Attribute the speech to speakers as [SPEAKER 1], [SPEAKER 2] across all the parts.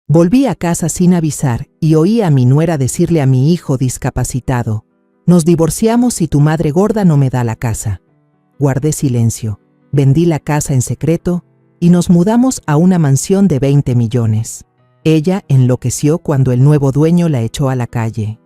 [SPEAKER 1] Volví a casa sin avisar y oí a mi nuera decirle a mi hijo discapacitado: «Nos divorciamos y tu madre gorda no me da la casa». Guardé silencio, vendí la casa en secreto y nos mudamos a una mansión de 20 millones. Ella enloqueció cuando el nuevo dueño la echó a la calle.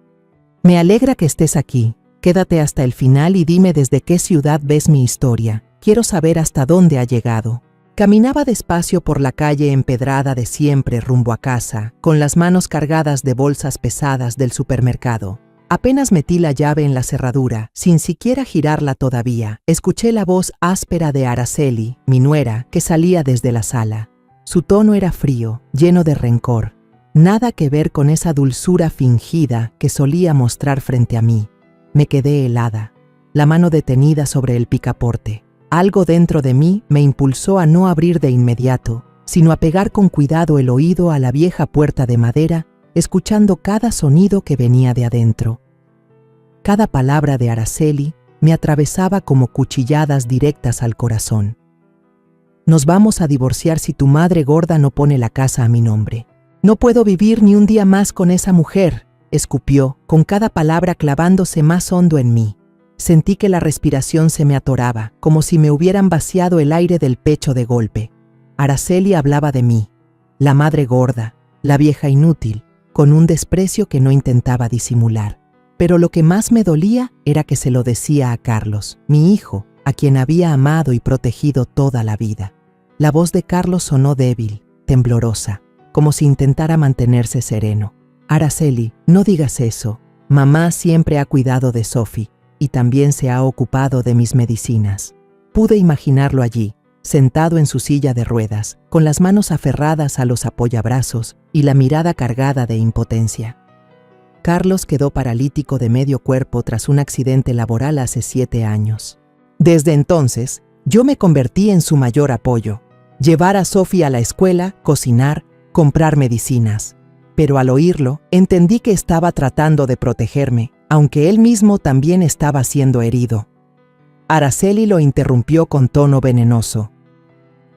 [SPEAKER 1] «Me alegra que estés aquí. Quédate hasta el final y dime desde qué ciudad ves mi historia. Quiero saber hasta dónde ha llegado». Caminaba despacio por la calle empedrada de siempre rumbo a casa, con las manos cargadas de bolsas pesadas del supermercado. Apenas metí la llave en la cerradura, sin siquiera girarla todavía, escuché la voz áspera de Araceli, mi nuera, que salía desde la sala. Su tono era frío, lleno de rencor. Nada que ver con esa dulzura fingida que solía mostrar frente a mí. Me quedé helada, la mano detenida sobre el picaporte. Algo dentro de mí me impulsó a no abrir de inmediato, sino a pegar con cuidado el oído a la vieja puerta de madera, escuchando cada sonido que venía de adentro. Cada palabra de Araceli me atravesaba como cuchilladas directas al corazón. «Nos vamos a divorciar si tu madre gorda no pone la casa a mi nombre. No puedo vivir ni un día más con esa mujer», escupió, con cada palabra clavándose más hondo en mí. Sentí que la respiración se me atoraba, como si me hubieran vaciado el aire del pecho de golpe. Araceli hablaba de mí, la madre gorda, la vieja inútil, con un desprecio que no intentaba disimular. Pero lo que más me dolía era que se lo decía a Carlos, mi hijo, a quien había amado y protegido toda la vida. La voz de Carlos sonó débil, temblorosa, como si intentara mantenerse sereno. «Araceli, no digas eso. Mamá siempre ha cuidado de Sophie y también se ha ocupado de mis medicinas». Pude imaginarlo allí, sentado en su silla de ruedas, con las manos aferradas a los apoyabrazos y la mirada cargada de impotencia. Carlos quedó paralítico de medio cuerpo tras un accidente laboral hace 7 años. Desde entonces, yo me convertí en su mayor apoyo. Llevar a Sophie a la escuela, cocinar, comprar medicinas. Pero al oírlo, entendí que estaba tratando de protegerme, aunque él mismo también estaba siendo herido. Araceli lo interrumpió con tono venenoso.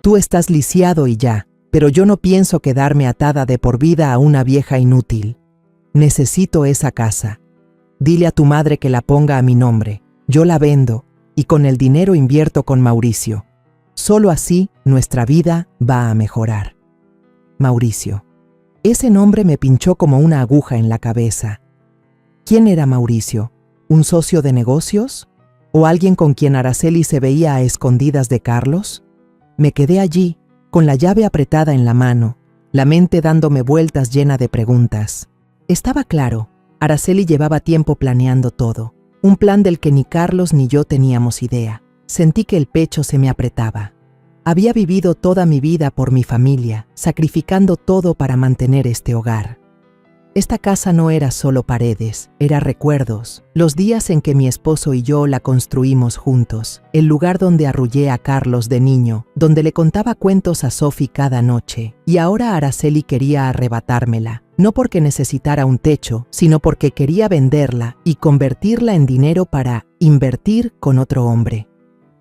[SPEAKER 1] «Tú estás lisiado y ya, pero yo no pienso quedarme atada de por vida a una vieja inútil. Necesito esa casa. Dile a tu madre que la ponga a mi nombre. Yo la vendo y con el dinero invierto con Mauricio. Solo así nuestra vida va a mejorar». Mauricio. Ese nombre me pinchó como una aguja en la cabeza. ¿Quién era Mauricio? ¿Un socio de negocios? ¿O alguien con quien Araceli se veía a escondidas de Carlos? Me quedé allí, con la llave apretada en la mano, la mente dándome vueltas llena de preguntas. Estaba claro, Araceli llevaba tiempo planeando todo, un plan del que ni Carlos ni yo teníamos idea. Sentí que el pecho se me apretaba. Había vivido toda mi vida por mi familia, sacrificando todo para mantener este hogar. Esta casa no era solo paredes, era recuerdos, los días en que mi esposo y yo la construimos juntos, el lugar donde arrullé a Carlos de niño, donde le contaba cuentos a Sophie cada noche, y ahora Araceli quería arrebatármela, no porque necesitara un techo, sino porque quería venderla y convertirla en dinero para invertir con otro hombre.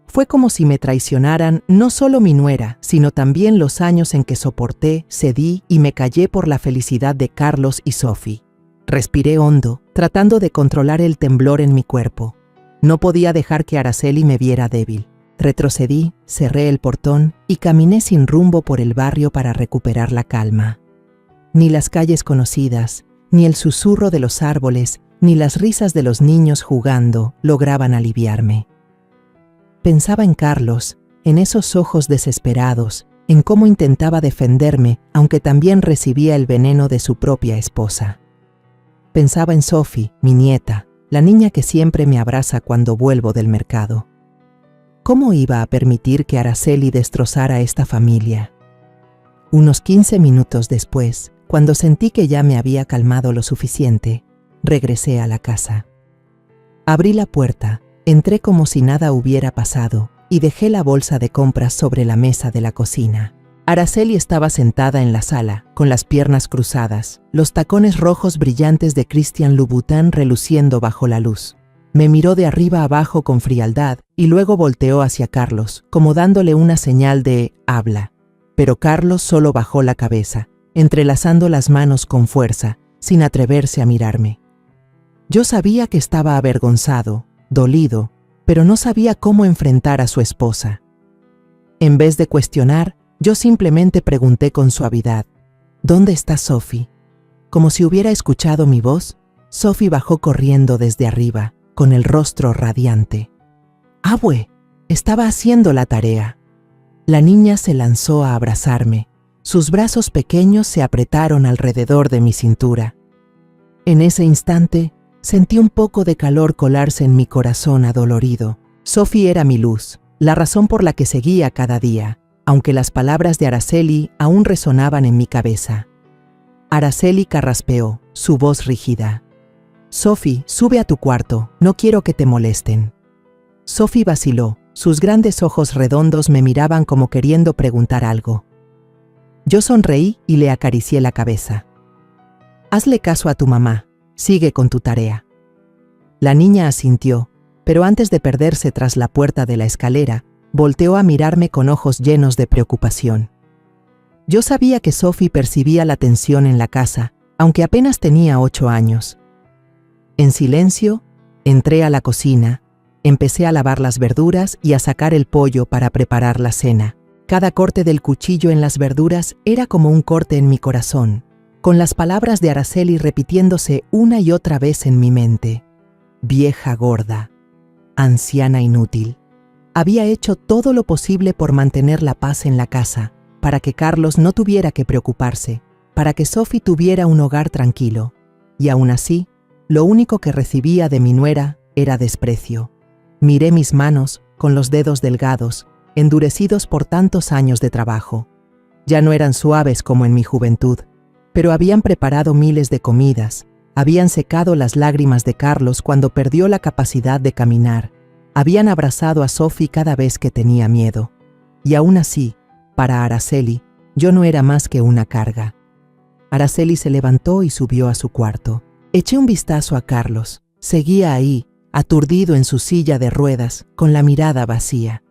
[SPEAKER 1] Fue como si me traicionaran no solo mi nuera, sino también los años en que soporté, cedí y me callé por la felicidad de Carlos y Sophie. Respiré hondo, tratando de controlar el temblor en mi cuerpo. No podía dejar que Araceli me viera débil. Retrocedí, cerré el portón y caminé sin rumbo por el barrio para recuperar la calma. Ni las calles conocidas, ni el susurro de los árboles, ni las risas de los niños jugando lograban aliviarme. Pensaba en Carlos, en esos ojos desesperados, en cómo intentaba defenderme, aunque también recibía el veneno de su propia esposa. Pensaba en Sophie, mi nieta, la niña que siempre me abraza cuando vuelvo del mercado. ¿Cómo iba a permitir que Araceli destrozara esta familia? Unos 15 minutos después, cuando sentí que ya me había calmado lo suficiente, regresé a la casa. Abrí la puerta. Entré como si nada hubiera pasado y dejé la bolsa de compras sobre la mesa de la cocina. Araceli estaba sentada en la sala, con las piernas cruzadas, los tacones rojos brillantes de Christian Louboutin reluciendo bajo la luz. Me miró de arriba abajo con frialdad y luego volteó hacia Carlos, como dándole una señal de «habla». Pero Carlos solo bajó la cabeza, entrelazando las manos con fuerza, sin atreverse a mirarme. Yo sabía que estaba avergonzado, dolido, pero no sabía cómo enfrentar a su esposa. En vez de cuestionar, yo simplemente pregunté con suavidad, ¿dónde está Sophie? Como si hubiera escuchado mi voz, Sophie bajó corriendo desde arriba, con el rostro radiante. ¡Abue! Estaba haciendo la tarea. La niña se lanzó a abrazarme. Sus brazos pequeños se apretaron alrededor de mi cintura. En ese instante, sentí un poco de calor colarse en mi corazón adolorido. Sophie era mi luz, la razón por la que seguía cada día, aunque las palabras de Araceli aún resonaban en mi cabeza. Araceli carraspeó, su voz rígida. «Sophie, sube a tu cuarto, no quiero que te molesten». Sophie vaciló, sus grandes ojos redondos me miraban como queriendo preguntar algo. Yo sonreí y le acaricié la cabeza. «Hazle caso a tu mamá, sigue con tu tarea». La niña asintió, pero antes de perderse tras la puerta de la escalera, volteó a mirarme con ojos llenos de preocupación. Yo sabía que Sophie percibía la tensión en la casa, aunque apenas tenía 8 años. En silencio, entré a la cocina, empecé a lavar las verduras y a sacar el pollo para preparar la cena. Cada corte del cuchillo en las verduras era como un corte en mi corazón, con las palabras de Araceli repitiéndose una y otra vez en mi mente. Vieja gorda, anciana inútil. Había hecho todo lo posible por mantener la paz en la casa, para que Carlos no tuviera que preocuparse, para que Sophie tuviera un hogar tranquilo. Y aún así, lo único que recibía de mi nuera era desprecio. Miré mis manos, con los dedos delgados, endurecidos por tantos años de trabajo. Ya no eran suaves como en mi juventud, pero habían preparado miles de comidas, habían secado las lágrimas de Carlos cuando perdió la capacidad de caminar, habían abrazado a Sophie cada vez que tenía miedo. Y aún así, para Araceli, yo no era más que una carga. Araceli se levantó y subió a su cuarto. Eché un vistazo a Carlos. Seguía ahí, aturdido en su silla de ruedas, con la mirada vacía.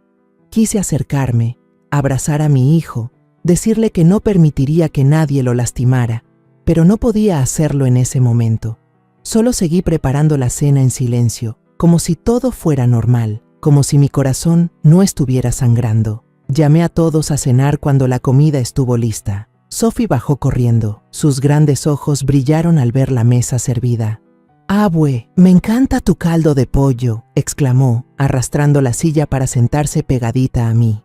[SPEAKER 1] Quise acercarme, abrazar a mi hijo, decirle que no permitiría que nadie lo lastimara, pero no podía hacerlo en ese momento. Solo seguí preparando la cena en silencio, como si todo fuera normal, como si mi corazón no estuviera sangrando. Llamé a todos a cenar cuando la comida estuvo lista. Sophie bajó corriendo. Sus grandes ojos brillaron al ver la mesa servida. «Abue, me encanta tu caldo de pollo», exclamó, arrastrando la silla para sentarse pegadita a mí.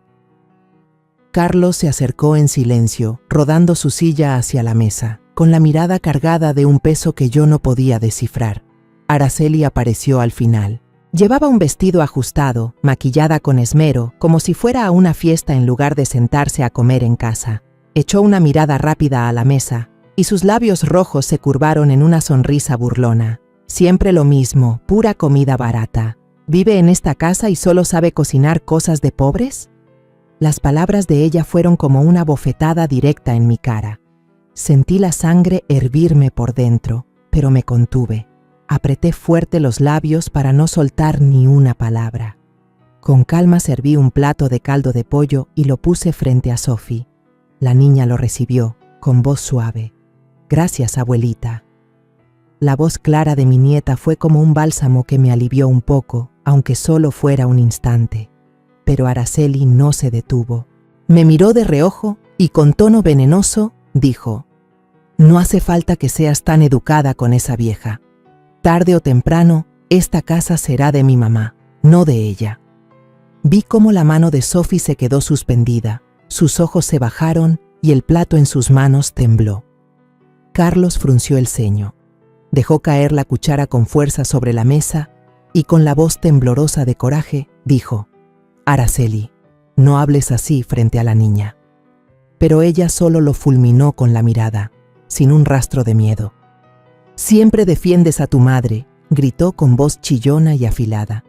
[SPEAKER 1] Carlos se acercó en silencio, rodando su silla hacia la mesa, con la mirada cargada de un peso que yo no podía descifrar. Araceli apareció al final. Llevaba un vestido ajustado, maquillada con esmero, como si fuera a una fiesta en lugar de sentarse a comer en casa. Echó una mirada rápida a la mesa, y sus labios rojos se curvaron en una sonrisa burlona. Siempre lo mismo, pura comida barata. ¿Vive en esta casa y solo sabe cocinar cosas de pobres? Las palabras de ella fueron como una bofetada directa en mi cara. Sentí la sangre hervirme por dentro, pero me contuve. Apreté fuerte los labios para no soltar ni una palabra. Con calma serví un plato de caldo de pollo y lo puse frente a Sophie. La niña lo recibió, con voz suave. «Gracias, abuelita». La voz clara de mi nieta fue como un bálsamo que me alivió un poco, aunque solo fuera un instante. Pero Araceli no se detuvo. Me miró de reojo y con tono venenoso dijo: «No hace falta que seas tan educada con esa vieja. Tarde o temprano, esta casa será de mi mamá, no de ella». Vi cómo la mano de Sophie se quedó suspendida, sus ojos se bajaron y el plato en sus manos tembló. Carlos frunció el ceño, dejó caer la cuchara con fuerza sobre la mesa y con la voz temblorosa de coraje dijo: «Araceli, no hables así frente a la niña». Pero ella solo lo fulminó con la mirada, sin un rastro de miedo. «Siempre defiendes a tu madre», gritó con voz chillona y afilada.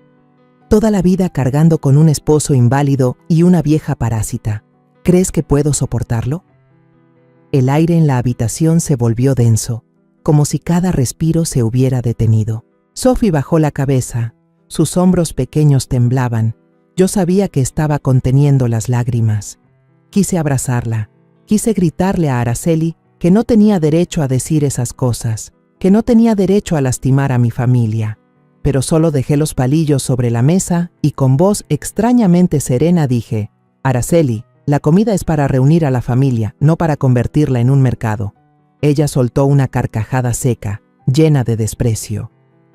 [SPEAKER 1] «Toda la vida cargando con un esposo inválido y una vieja parásita. ¿Crees que puedo soportarlo?». El aire en la habitación se volvió denso, como si cada respiro se hubiera detenido. Sophie bajó la cabeza, sus hombros pequeños temblaban. Yo sabía que estaba conteniendo las lágrimas. Quise abrazarla, quise gritarle a Araceli que no tenía derecho a decir esas cosas, que no tenía derecho a lastimar a mi familia. Pero solo dejé los palillos sobre la mesa y con voz extrañamente serena dije: Araceli, la comida es para reunir a la familia, no para convertirla en un mercado. Ella soltó una carcajada seca, llena de desprecio.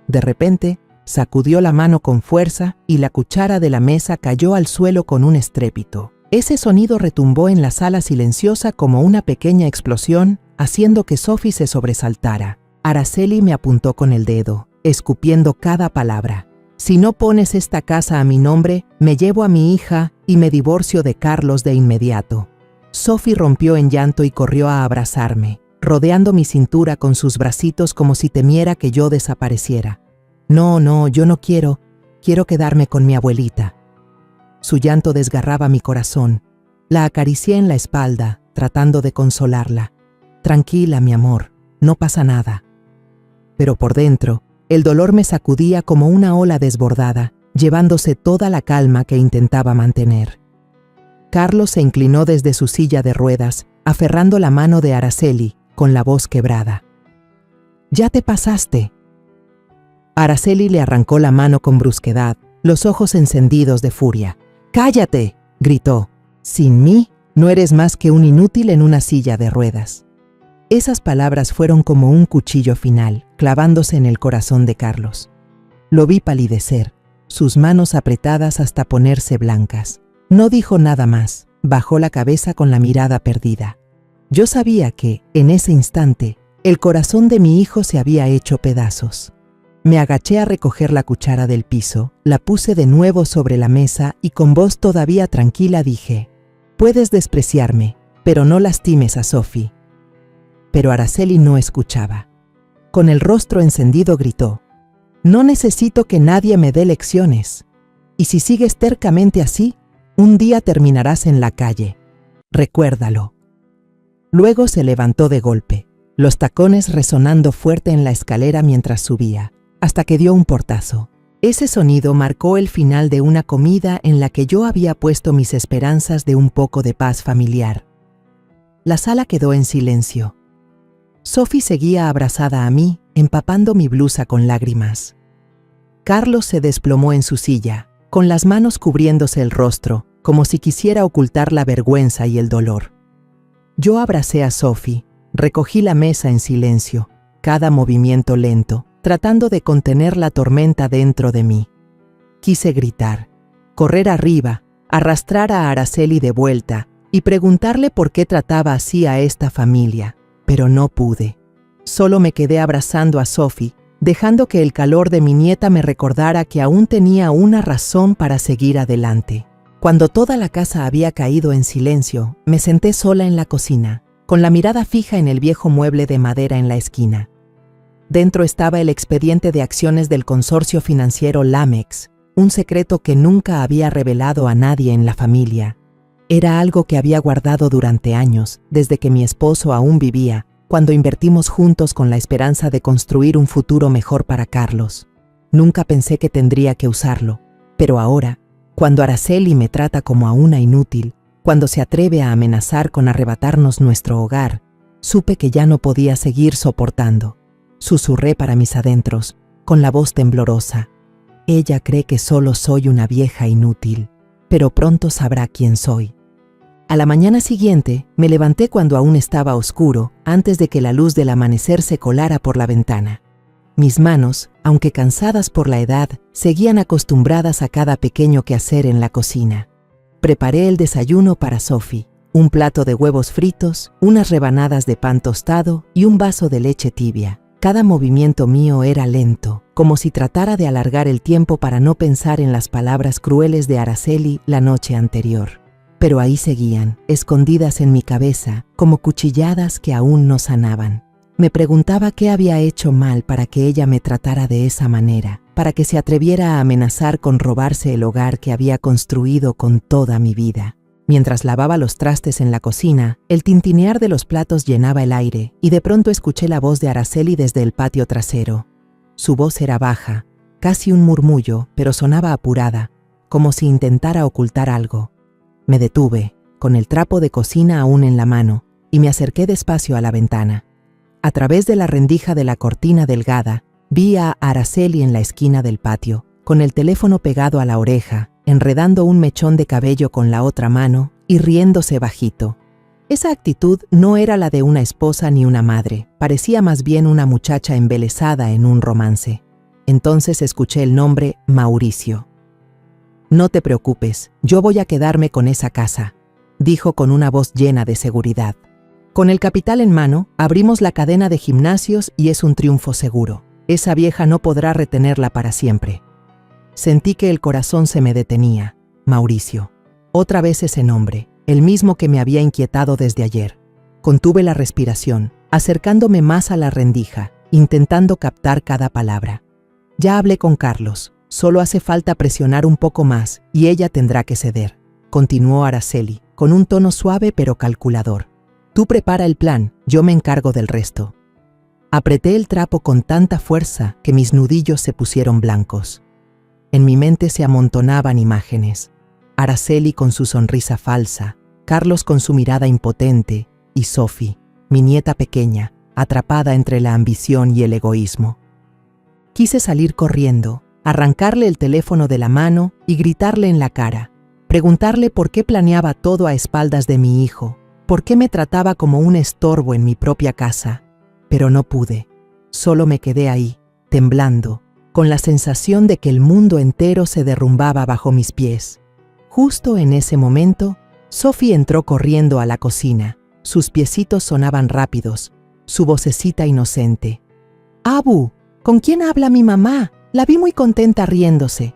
[SPEAKER 1] De repente, sacudió la mano con fuerza y la cuchara de la mesa cayó al suelo con un estrépito. Ese sonido retumbó en la sala silenciosa como una pequeña explosión, haciendo que Sophie se sobresaltara. Araceli me apuntó con el dedo, escupiendo cada palabra. Si no pones esta casa a mi nombre, me llevo a mi hija y me divorcio de Carlos de inmediato. Sophie rompió en llanto y corrió a abrazarme, rodeando mi cintura con sus bracitos como si temiera que yo desapareciera. No, yo no quiero quedarme con mi abuelita. Su llanto desgarraba mi corazón. La acaricié en la espalda, tratando de consolarla. Tranquila, mi amor, no pasa nada. Pero por dentro, el dolor me sacudía como una ola desbordada, llevándose toda la calma que intentaba mantener. Carlos se inclinó desde su silla de ruedas, aferrando la mano de Araceli, con la voz quebrada. «Ya te pasaste». Araceli le arrancó la mano con brusquedad, los ojos encendidos de furia. «¡Cállate!», gritó. «Sin mí, no eres más que un inútil en una silla de ruedas». Esas palabras fueron como un cuchillo final, clavándose en el corazón de Carlos. Lo vi palidecer, sus manos apretadas hasta ponerse blancas. No dijo nada más, bajó la cabeza con la mirada perdida. Yo sabía que, en ese instante, el corazón de mi hijo se había hecho pedazos. Me agaché a recoger la cuchara del piso, la puse de nuevo sobre la mesa y con voz todavía tranquila dije: «Puedes despreciarme, pero no lastimes a Sophie». Pero Araceli no escuchaba. Con el rostro encendido gritó: «No necesito que nadie me dé lecciones. Y si sigues tercamente así, un día terminarás en la calle. Recuérdalo». Luego se levantó de golpe, los tacones resonando fuerte en la escalera mientras subía, hasta que dio un portazo. Ese sonido marcó el final de una comida en la que yo había puesto mis esperanzas de un poco de paz familiar. La sala quedó en silencio. Sophie seguía abrazada a mí, empapando mi blusa con lágrimas. Carlos se desplomó en su silla, con las manos cubriéndose el rostro, como si quisiera ocultar la vergüenza y el dolor. Yo abracé a Sophie, recogí la mesa en silencio, cada movimiento lento, tratando de contener la tormenta dentro de mí. Quise gritar, correr arriba, arrastrar a Araceli de vuelta y preguntarle por qué trataba así a esta familia, pero no pude. Solo me quedé abrazando a Sophie, dejando que el calor de mi nieta me recordara que aún tenía una razón para seguir adelante. Cuando toda la casa había caído en silencio, me senté sola en la cocina, con la mirada fija en el viejo mueble de madera en la esquina. Dentro estaba el expediente de acciones del consorcio financiero Lamex, un secreto que nunca había revelado a nadie en la familia. Era algo que había guardado durante años, desde que mi esposo aún vivía, cuando invertimos juntos con la esperanza de construir un futuro mejor para Carlos. Nunca pensé que tendría que usarlo, pero ahora, cuando Araceli me trata como a una inútil, cuando se atreve a amenazar con arrebatarnos nuestro hogar, supe que ya no podía seguir soportando. Susurré para mis adentros, con la voz temblorosa: «Ella cree que solo soy una vieja inútil, pero pronto sabrá quién soy». A la mañana siguiente, me levanté cuando aún estaba oscuro, antes de que la luz del amanecer se colara por la ventana. Mis manos, aunque cansadas por la edad, seguían acostumbradas a cada pequeño quehacer en la cocina. Preparé el desayuno para Sophie, un plato de huevos fritos, unas rebanadas de pan tostado y un vaso de leche tibia. Cada movimiento mío era lento, como si tratara de alargar el tiempo para no pensar en las palabras crueles de Araceli la noche anterior. Pero ahí seguían, escondidas en mi cabeza, como cuchilladas que aún no sanaban. Me preguntaba qué había hecho mal para que ella me tratara de esa manera, para que se atreviera a amenazar con robarse el hogar que había construido con toda mi vida. Mientras lavaba los trastes en la cocina, el tintinear de los platos llenaba el aire y de pronto escuché la voz de Araceli desde el patio trasero. Su voz era baja, casi un murmullo, pero sonaba apurada, como si intentara ocultar algo. Me detuve, con el trapo de cocina aún en la mano, y me acerqué despacio a la ventana. A través de la rendija de la cortina delgada, vi a Araceli en la esquina del patio, con el teléfono pegado a la oreja, enredando un mechón de cabello con la otra mano y riéndose bajito. Esa actitud no era la de una esposa ni una madre, parecía más bien una muchacha embelesada en un romance. Entonces escuché el nombre Mauricio. «No te preocupes, yo voy a quedarme con esa casa», dijo con una voz llena de seguridad. Con el capital en mano, abrimos la cadena de gimnasios y es un triunfo seguro. Esa vieja no podrá retenerla para siempre. Sentí que el corazón se me detenía. Mauricio. Otra vez ese nombre, el mismo que me había inquietado desde ayer. Contuve la respiración, acercándome más a la rendija, intentando captar cada palabra. Ya hablé con Carlos, solo hace falta presionar un poco más y ella tendrá que ceder, continuó Araceli, con un tono suave pero calculador. Tú prepara el plan, yo me encargo del resto. Apreté el trapo con tanta fuerza que mis nudillos se pusieron blancos. En mi mente se amontonaban imágenes. Araceli con su sonrisa falsa, Carlos con su mirada impotente y Sophie, mi nieta pequeña, atrapada entre la ambición y el egoísmo. Quise salir corriendo, arrancarle el teléfono de la mano y gritarle en la cara, preguntarle por qué planeaba todo a espaldas de mi hijo, por qué me trataba como un estorbo en mi propia casa. Pero no pude, solo me quedé ahí, temblando, con la sensación de que el mundo entero se derrumbaba bajo mis pies. Justo en ese momento, Sophie entró corriendo a la cocina. Sus piecitos sonaban rápidos, su vocecita inocente. «Abu, ¿con quién habla mi mamá? La vi muy contenta riéndose».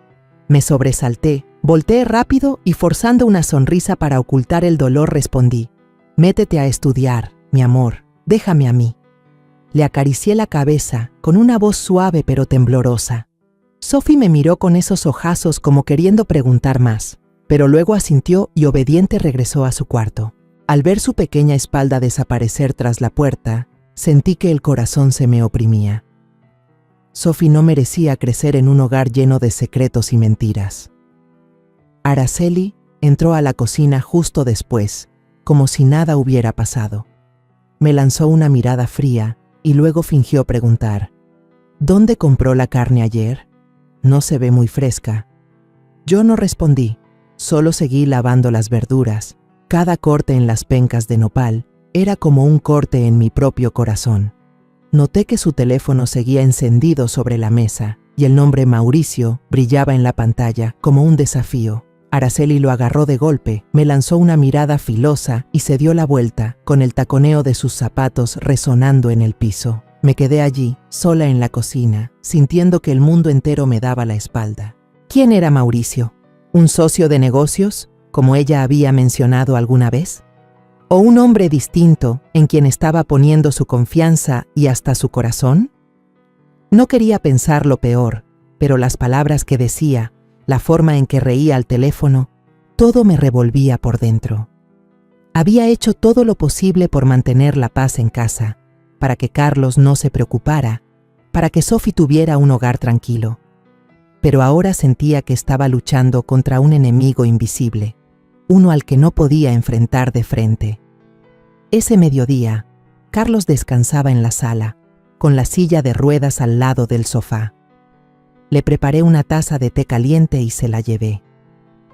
[SPEAKER 1] Me sobresalté, volteé rápido y forzando una sonrisa para ocultar el dolor respondí: «Métete a estudiar, mi amor, déjame a mí». Le acaricié la cabeza con una voz suave pero temblorosa. Sophie me miró con esos ojazos como queriendo preguntar más, pero luego asintió y obediente regresó a su cuarto. Al ver su pequeña espalda desaparecer tras la puerta, sentí que el corazón se me oprimía. Sophie no merecía crecer en un hogar lleno de secretos y mentiras. Araceli entró a la cocina justo después, como si nada hubiera pasado. Me lanzó una mirada fría y luego fingió preguntar: «¿Dónde compró la carne ayer? No se ve muy fresca». Yo no respondí, solo seguí lavando las verduras. Cada corte en las pencas de nopal era como un corte en mi propio corazón. Noté que su teléfono seguía encendido sobre la mesa y el nombre Mauricio brillaba en la pantalla como un desafío. Araceli lo agarró de golpe, me lanzó una mirada filosa y se dio la vuelta, con el taconeo de sus zapatos resonando en el piso. Me quedé allí, sola en la cocina, sintiendo que el mundo entero me daba la espalda. ¿Quién era Mauricio? ¿Un socio de negocios, como ella había mencionado alguna vez? ¿O un hombre distinto en quien estaba poniendo su confianza y hasta su corazón? No quería pensar lo peor, pero las palabras que decía, la forma en que reía al teléfono, todo me revolvía por dentro. Había hecho todo lo posible por mantener la paz en casa, para que Carlos no se preocupara, para que Sophie tuviera un hogar tranquilo. Pero ahora sentía que estaba luchando contra un enemigo invisible, uno al que no podía enfrentar de frente. Ese mediodía, Carlos descansaba en la sala, con la silla de ruedas al lado del sofá. Le preparé una taza de té caliente y se la llevé.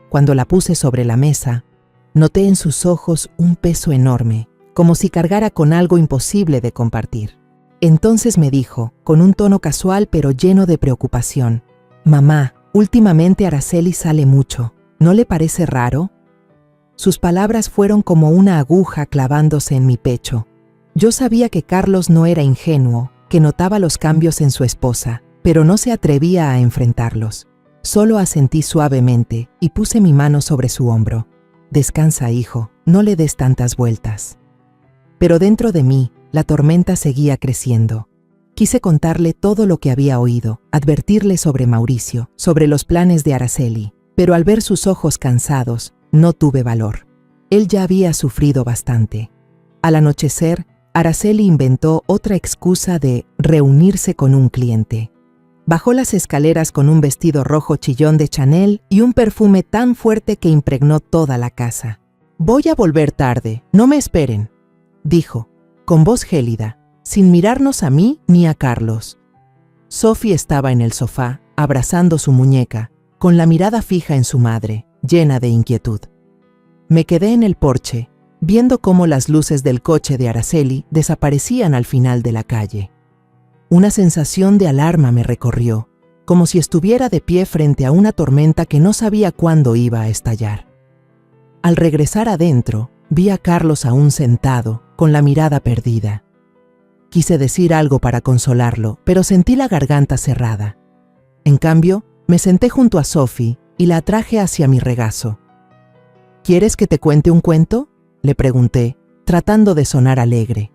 [SPEAKER 1] Cuando la puse sobre la mesa, noté en sus ojos un peso enorme, como si cargara con algo imposible de compartir. Entonces me dijo, con un tono casual pero lleno de preocupación: «Mamá, últimamente Araceli sale mucho. ¿No le parece raro?». Sus palabras fueron como una aguja clavándose en mi pecho. Yo sabía que Carlos no era ingenuo, que notaba los cambios en su esposa, pero no se atrevía a enfrentarlos. Solo asentí suavemente y puse mi mano sobre su hombro. «Descansa, hijo, no le des tantas vueltas». Pero dentro de mí, la tormenta seguía creciendo. Quise contarle todo lo que había oído, advertirle sobre Mauricio, sobre los planes de Araceli, pero al ver sus ojos cansados, no tuve valor. Él ya había sufrido bastante. Al anochecer, Araceli inventó otra excusa de reunirse con un cliente. Bajó las escaleras con un vestido rojo chillón de Chanel y un perfume tan fuerte que impregnó toda la casa. «Voy a volver tarde, no me esperen». dijo, con voz gélida, sin mirarnos a mí ni a Carlos. Sophie estaba en el sofá, abrazando su muñeca, con la mirada fija en su madre, llena de inquietud. Me quedé en el porche, viendo cómo las luces del coche de Araceli desaparecían al final de la calle. Una sensación de alarma me recorrió, como si estuviera de pie frente a una tormenta que no sabía cuándo iba a estallar. Al regresar adentro, vi a Carlos aún sentado, con la mirada perdida. Quise decir algo para consolarlo, pero sentí la garganta cerrada. En cambio, me senté junto a Sophie y la atraje hacia mi regazo. ¿Quieres que te cuente un cuento?, le pregunté, tratando de sonar alegre.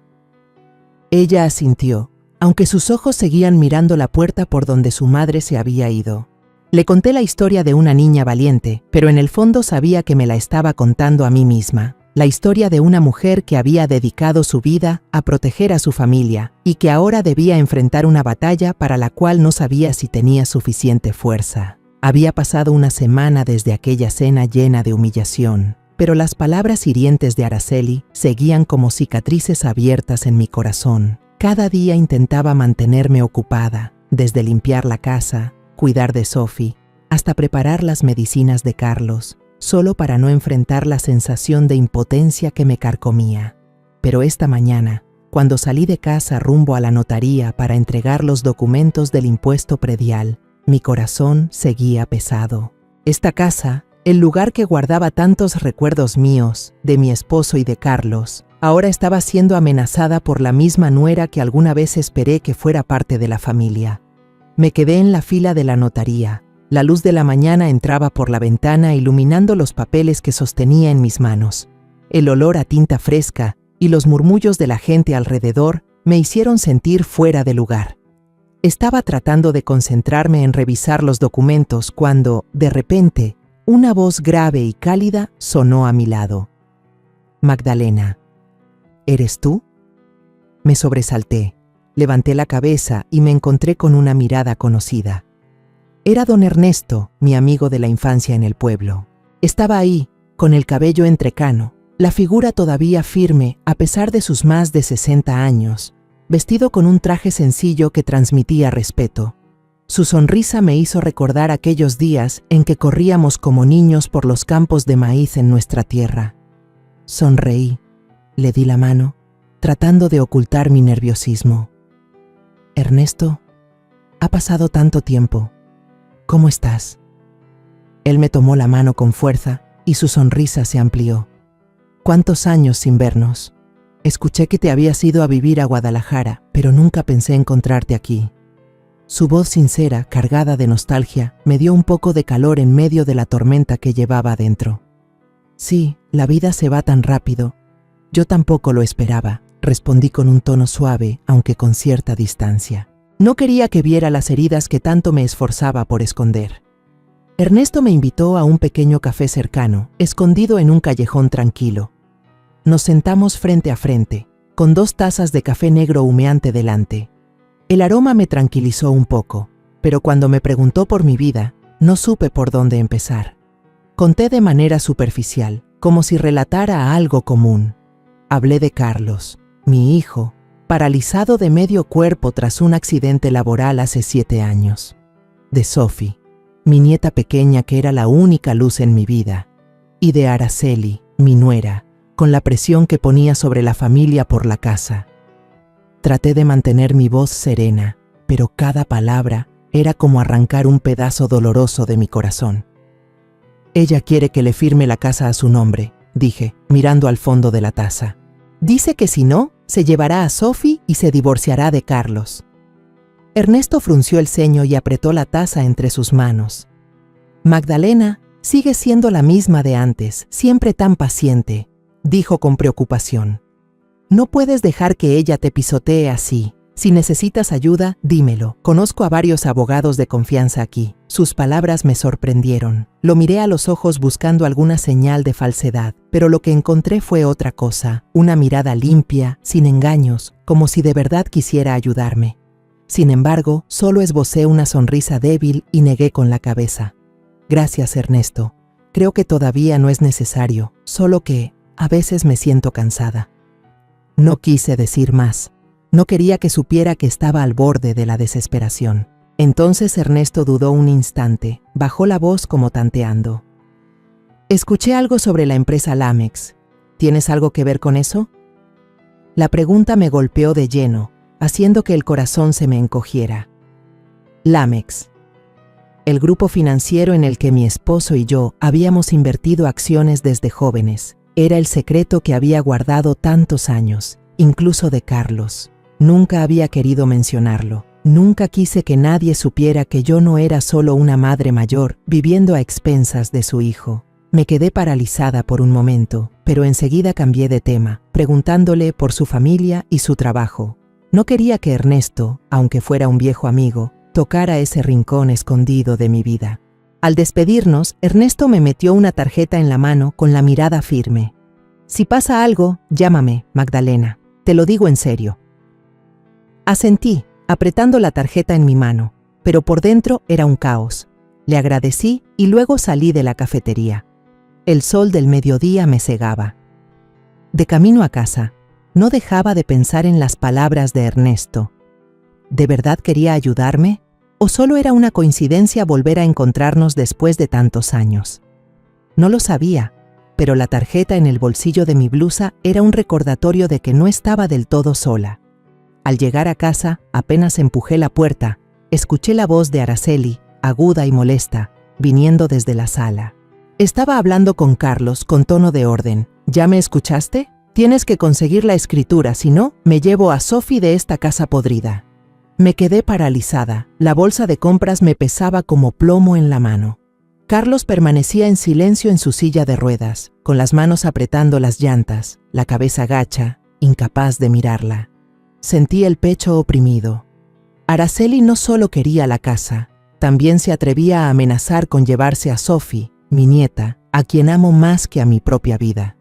[SPEAKER 1] Ella asintió, aunque sus ojos seguían mirando la puerta por donde su madre se había ido. Le conté la historia de una niña valiente, pero en el fondo sabía que me la estaba contando a mí misma. La historia de una mujer que había dedicado su vida a proteger a su familia y que ahora debía enfrentar una batalla para la cual no sabía si tenía suficiente fuerza. Había pasado una semana desde aquella cena llena de humillación, pero las palabras hirientes de Araceli seguían como cicatrices abiertas en mi corazón. Cada día intentaba mantenerme ocupada, desde limpiar la casa, cuidar de Sophie, hasta preparar las medicinas de Carlos, solo para no enfrentar la sensación de impotencia que me carcomía. Pero esta mañana, cuando salí de casa rumbo a la notaría para entregar los documentos del impuesto predial, mi corazón seguía pesado. Esta casa, el lugar que guardaba tantos recuerdos míos, de mi esposo y de Carlos, ahora estaba siendo amenazada por la misma nuera que alguna vez esperé que fuera parte de la familia. Me quedé en la fila de la notaría. La luz de la mañana entraba por la ventana iluminando los papeles que sostenía en mis manos. El olor a tinta fresca y los murmullos de la gente alrededor me hicieron sentir fuera de lugar. Estaba tratando de concentrarme en revisar los documentos cuando, de repente, una voz grave y cálida sonó a mi lado. «Magdalena, ¿eres tú?». Me sobresalté, levanté la cabeza y me encontré con una mirada conocida. Era don Ernesto, mi amigo de la infancia en el pueblo. Estaba ahí, con el cabello entrecano, la figura todavía firme a pesar de sus más de 60 años, vestido con un traje sencillo que transmitía respeto. Su sonrisa me hizo recordar aquellos días en que corríamos como niños por los campos de maíz en nuestra tierra. Sonreí, le di la mano, tratando de ocultar mi nerviosismo. «Ernesto, ha pasado tanto tiempo. ¿Cómo estás?». Él me tomó la mano con fuerza y su sonrisa se amplió. «¿Cuántos años sin vernos? Escuché que te habías ido a vivir a Guadalajara, pero nunca pensé encontrarte aquí». Su voz sincera, cargada de nostalgia, me dio un poco de calor en medio de la tormenta que llevaba adentro. «Sí, la vida se va tan rápido. Yo tampoco lo esperaba», respondí con un tono suave, aunque con cierta distancia. No quería que viera las heridas que tanto me esforzaba por esconder. Ernesto me invitó a un pequeño café cercano, escondido en un callejón tranquilo. Nos sentamos frente a frente, con 2 tazas de café negro humeante delante. El aroma me tranquilizó un poco, pero cuando me preguntó por mi vida, no supe por dónde empezar. Conté de manera superficial, como si relatara algo común. Hablé de Carlos, mi hijo, paralizado de medio cuerpo tras un accidente laboral hace 7 años. De Sophie, mi nieta pequeña que era la única luz en mi vida. Y de Araceli, mi nuera, con la presión que ponía sobre la familia por la casa. Traté de mantener mi voz serena, pero cada palabra era como arrancar un pedazo doloroso de mi corazón. «Ella quiere que le firme la casa a su nombre», dije, mirando al fondo de la taza. «Dice que si no, se llevará a Sophie y se divorciará de Carlos». Ernesto frunció el ceño y apretó la taza entre sus manos. «Magdalena sigue siendo la misma de antes, siempre tan paciente», dijo con preocupación. «No puedes dejar que ella te pisotee así. Si necesitas ayuda, dímelo. Conozco a varios abogados de confianza aquí». Sus palabras me sorprendieron. Lo miré a los ojos buscando alguna señal de falsedad, pero lo que encontré fue otra cosa, una mirada limpia, sin engaños, como si de verdad quisiera ayudarme. Sin embargo, solo esbocé una sonrisa débil y negué con la cabeza. «Gracias, Ernesto. Creo que todavía no es necesario, solo que a veces me siento cansada». No quise decir más. No quería que supiera que estaba al borde de la desesperación. Entonces Ernesto dudó un instante, bajó la voz como tanteando. Escuché algo sobre la empresa Lamex. ¿Tienes algo que ver con eso? La pregunta me golpeó de lleno, haciendo que el corazón se me encogiera. Lamex. El grupo financiero en el que mi esposo y yo habíamos invertido acciones desde jóvenes. Era el secreto que había guardado tantos años, incluso de Carlos. Nunca había querido mencionarlo. Nunca quise que nadie supiera que yo no era solo una madre mayor viviendo a expensas de su hijo. Me quedé paralizada por un momento, pero enseguida cambié de tema, preguntándole por su familia y su trabajo. No quería que Ernesto, aunque fuera un viejo amigo, tocara ese rincón escondido de mi vida. Al despedirnos, Ernesto me metió una tarjeta en la mano con la mirada firme. Si pasa algo, llámame, Magdalena. Te lo digo en serio. Asentí, apretando la tarjeta en mi mano, pero por dentro era un caos. Le agradecí y luego salí de la cafetería. El sol del mediodía me cegaba. De camino a casa, no dejaba de pensar en las palabras de Ernesto. ¿De verdad quería ayudarme? ¿O solo era una coincidencia volver a encontrarnos después de tantos años? No lo sabía, pero la tarjeta en el bolsillo de mi blusa era un recordatorio de que no estaba del todo sola. Al llegar a casa, apenas empujé la puerta, escuché la voz de Araceli, aguda y molesta, viniendo desde la sala. Estaba hablando con Carlos con tono de orden. ¿Ya me escuchaste? Tienes que conseguir la escritura, si no, me llevo a Sophie de esta casa podrida. Me quedé paralizada. La bolsa de compras me pesaba como plomo en la mano. Carlos permanecía en silencio en su silla de ruedas, con las manos apretando las llantas, la cabeza gacha, incapaz de mirarla. Sentí el pecho oprimido. Araceli no solo quería la casa, también se atrevía a amenazar con llevarse a Sophie, mi nieta, a quien amo más que a mi propia vida.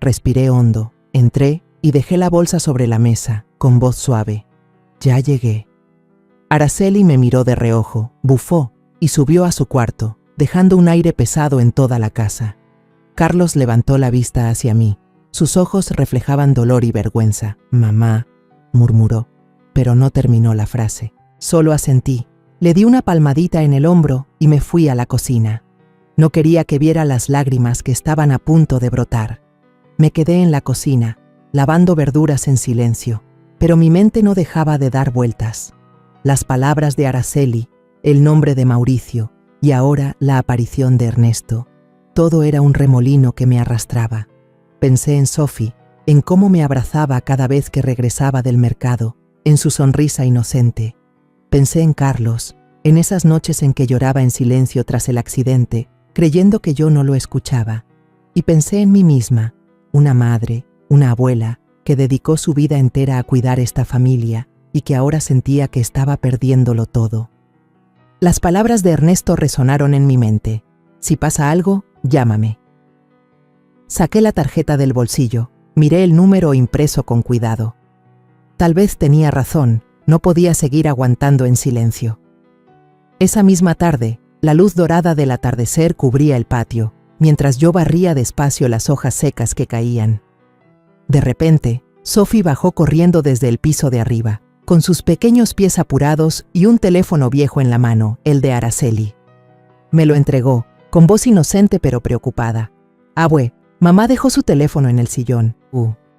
[SPEAKER 1] Respiré hondo, entré y dejé la bolsa sobre la mesa, con voz suave. Ya llegué. Araceli me miró de reojo, bufó y subió a su cuarto, dejando un aire pesado en toda la casa. Carlos levantó la vista hacia mí. Sus ojos reflejaban dolor y vergüenza. «Mamá», murmuró, pero no terminó la frase. Solo asentí. Le di una palmadita en el hombro y me fui a la cocina. No quería que viera las lágrimas que estaban a punto de brotar. Me quedé en la cocina, lavando verduras en silencio, pero mi mente no dejaba de dar vueltas. Las palabras de Araceli, el nombre de Mauricio y ahora la aparición de Ernesto. Todo era un remolino que me arrastraba. Pensé en Sophie, en cómo me abrazaba cada vez que regresaba del mercado, en su sonrisa inocente. Pensé en Carlos, en esas noches en que lloraba en silencio tras el accidente, creyendo que yo no lo escuchaba. Y pensé en mí misma, una madre, una abuela, que dedicó su vida entera a cuidar esta familia y que ahora sentía que estaba perdiéndolo todo. Las palabras de Ernesto resonaron en mi mente. Si pasa algo, llámame. Saqué la tarjeta del bolsillo, miré el número impreso con cuidado. Tal vez tenía razón, no podía seguir aguantando en silencio. Esa misma tarde, la luz dorada del atardecer cubría el patio, mientras yo barría despacio las hojas secas que caían. De repente, Sophie bajó corriendo desde el piso de arriba, con sus pequeños pies apurados y un teléfono viejo en la mano, el de Araceli. Me lo entregó, con voz inocente pero preocupada. «Abue, mamá dejó su teléfono en el sillón.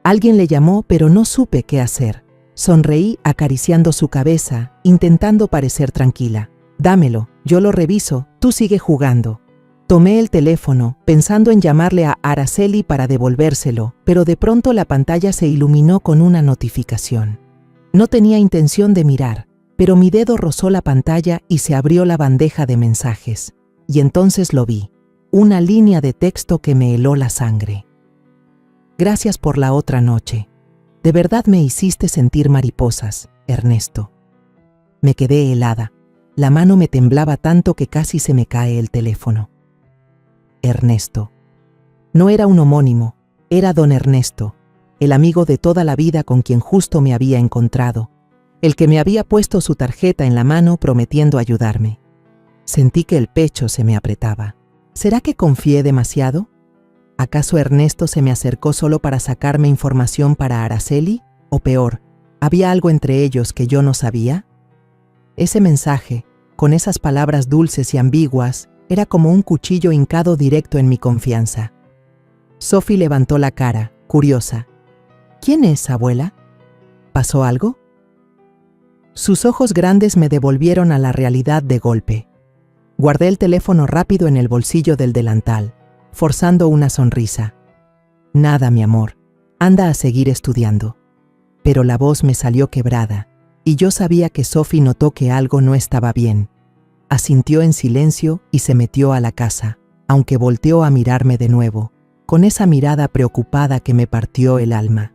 [SPEAKER 1] Alguien le llamó, pero no supe qué hacer». Sonreí acariciando su cabeza, intentando parecer tranquila. «Dámelo, yo lo reviso, tú sigue jugando». Tomé el teléfono, pensando en llamarle a Araceli para devolvérselo, pero de pronto la pantalla se iluminó con una notificación. No tenía intención de mirar, pero mi dedo rozó la pantalla y se abrió la bandeja de mensajes. Y entonces lo vi, una línea de texto que me heló la sangre. «Gracias por la otra noche. De verdad me hiciste sentir mariposas, Ernesto». Me quedé helada. La mano me temblaba tanto que casi se me cae el teléfono. Ernesto. No era un homónimo, era don Ernesto, el amigo de toda la vida con quien justo me había encontrado, el que me había puesto su tarjeta en la mano prometiendo ayudarme. Sentí que el pecho se me apretaba. ¿Será que confié demasiado? ¿Acaso Ernesto se me acercó solo para sacarme información para Araceli? O peor, ¿había algo entre ellos que yo no sabía? Ese mensaje, con esas palabras dulces y ambiguas, era como un cuchillo hincado directo en mi confianza. Sophie levantó la cara, curiosa. ¿Quién es, abuela? ¿Pasó algo? Sus ojos grandes me devolvieron a la realidad de golpe. Guardé el teléfono rápido en el bolsillo del delantal, forzando una sonrisa. Nada, mi amor, anda a seguir estudiando. Pero la voz me salió quebrada, y yo sabía que Sophie notó que algo no estaba bien. Asintió en silencio y se metió a la casa, aunque volteó a mirarme de nuevo, con esa mirada preocupada que me partió el alma.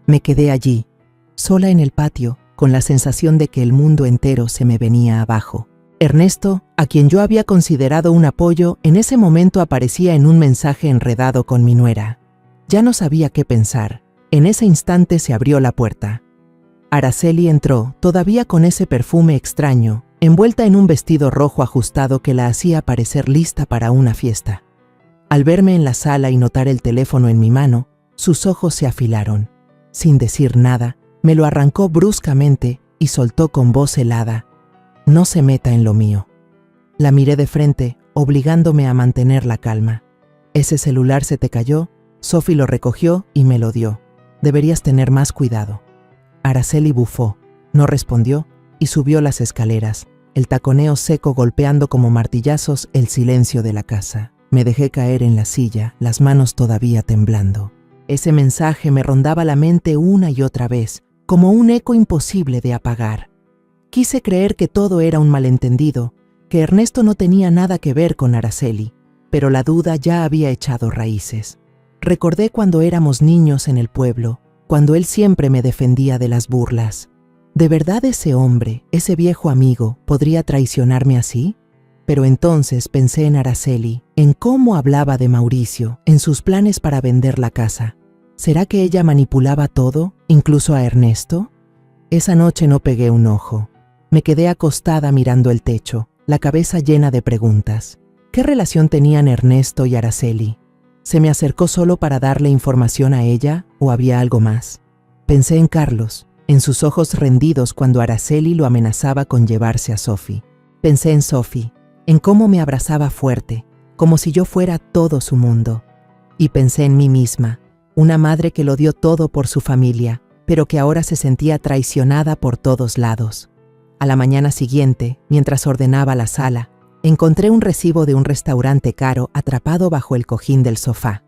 [SPEAKER 1] Me quedé allí, sola en el patio, con la sensación de que el mundo entero se me venía abajo. Ernesto, a quien yo había considerado un apoyo, en ese momento aparecía en un mensaje enredado con mi nuera. Ya no sabía qué pensar. En ese instante se abrió la puerta. Araceli entró, todavía con ese perfume extraño, envuelta en un vestido rojo ajustado que la hacía parecer lista para una fiesta. Al verme en la sala y notar el teléfono en mi mano, sus ojos se afilaron. Sin decir nada, me lo arrancó bruscamente y soltó con voz helada: «No se meta en lo mío». La miré de frente, obligándome a mantener la calma. «Ese celular se te cayó». Sophie lo recogió y me lo dio. «Deberías tener más cuidado». Araceli bufó, no respondió y subió las escaleras, el taconeo seco golpeando como martillazos el silencio de la casa. Me dejé caer en la silla, las manos todavía temblando. Ese mensaje me rondaba la mente una y otra vez, como un eco imposible de apagar. Quise creer que todo era un malentendido, que Ernesto no tenía nada que ver con Araceli, pero la duda ya había echado raíces. Recordé cuando éramos niños en el pueblo, cuando él siempre me defendía de las burlas. ¿De verdad ese hombre, ese viejo amigo, podría traicionarme así? Pero entonces pensé en Araceli, en cómo hablaba de Mauricio, en sus planes para vender la casa. ¿Será que ella manipulaba todo, incluso a Ernesto? Esa noche no pegué un ojo. Me quedé acostada mirando el techo, la cabeza llena de preguntas. ¿Qué relación tenían Ernesto y Araceli? ¿Se me acercó solo para darle información a ella o había algo más? Pensé en Carlos, en sus ojos rendidos cuando Araceli lo amenazaba con llevarse a Sophie. Pensé en Sophie, en cómo me abrazaba fuerte, como si yo fuera todo su mundo. Y pensé en mí misma, una madre que lo dio todo por su familia, pero que ahora se sentía traicionada por todos lados. A la mañana siguiente, mientras ordenaba la sala, encontré un recibo de un restaurante caro atrapado bajo el cojín del sofá.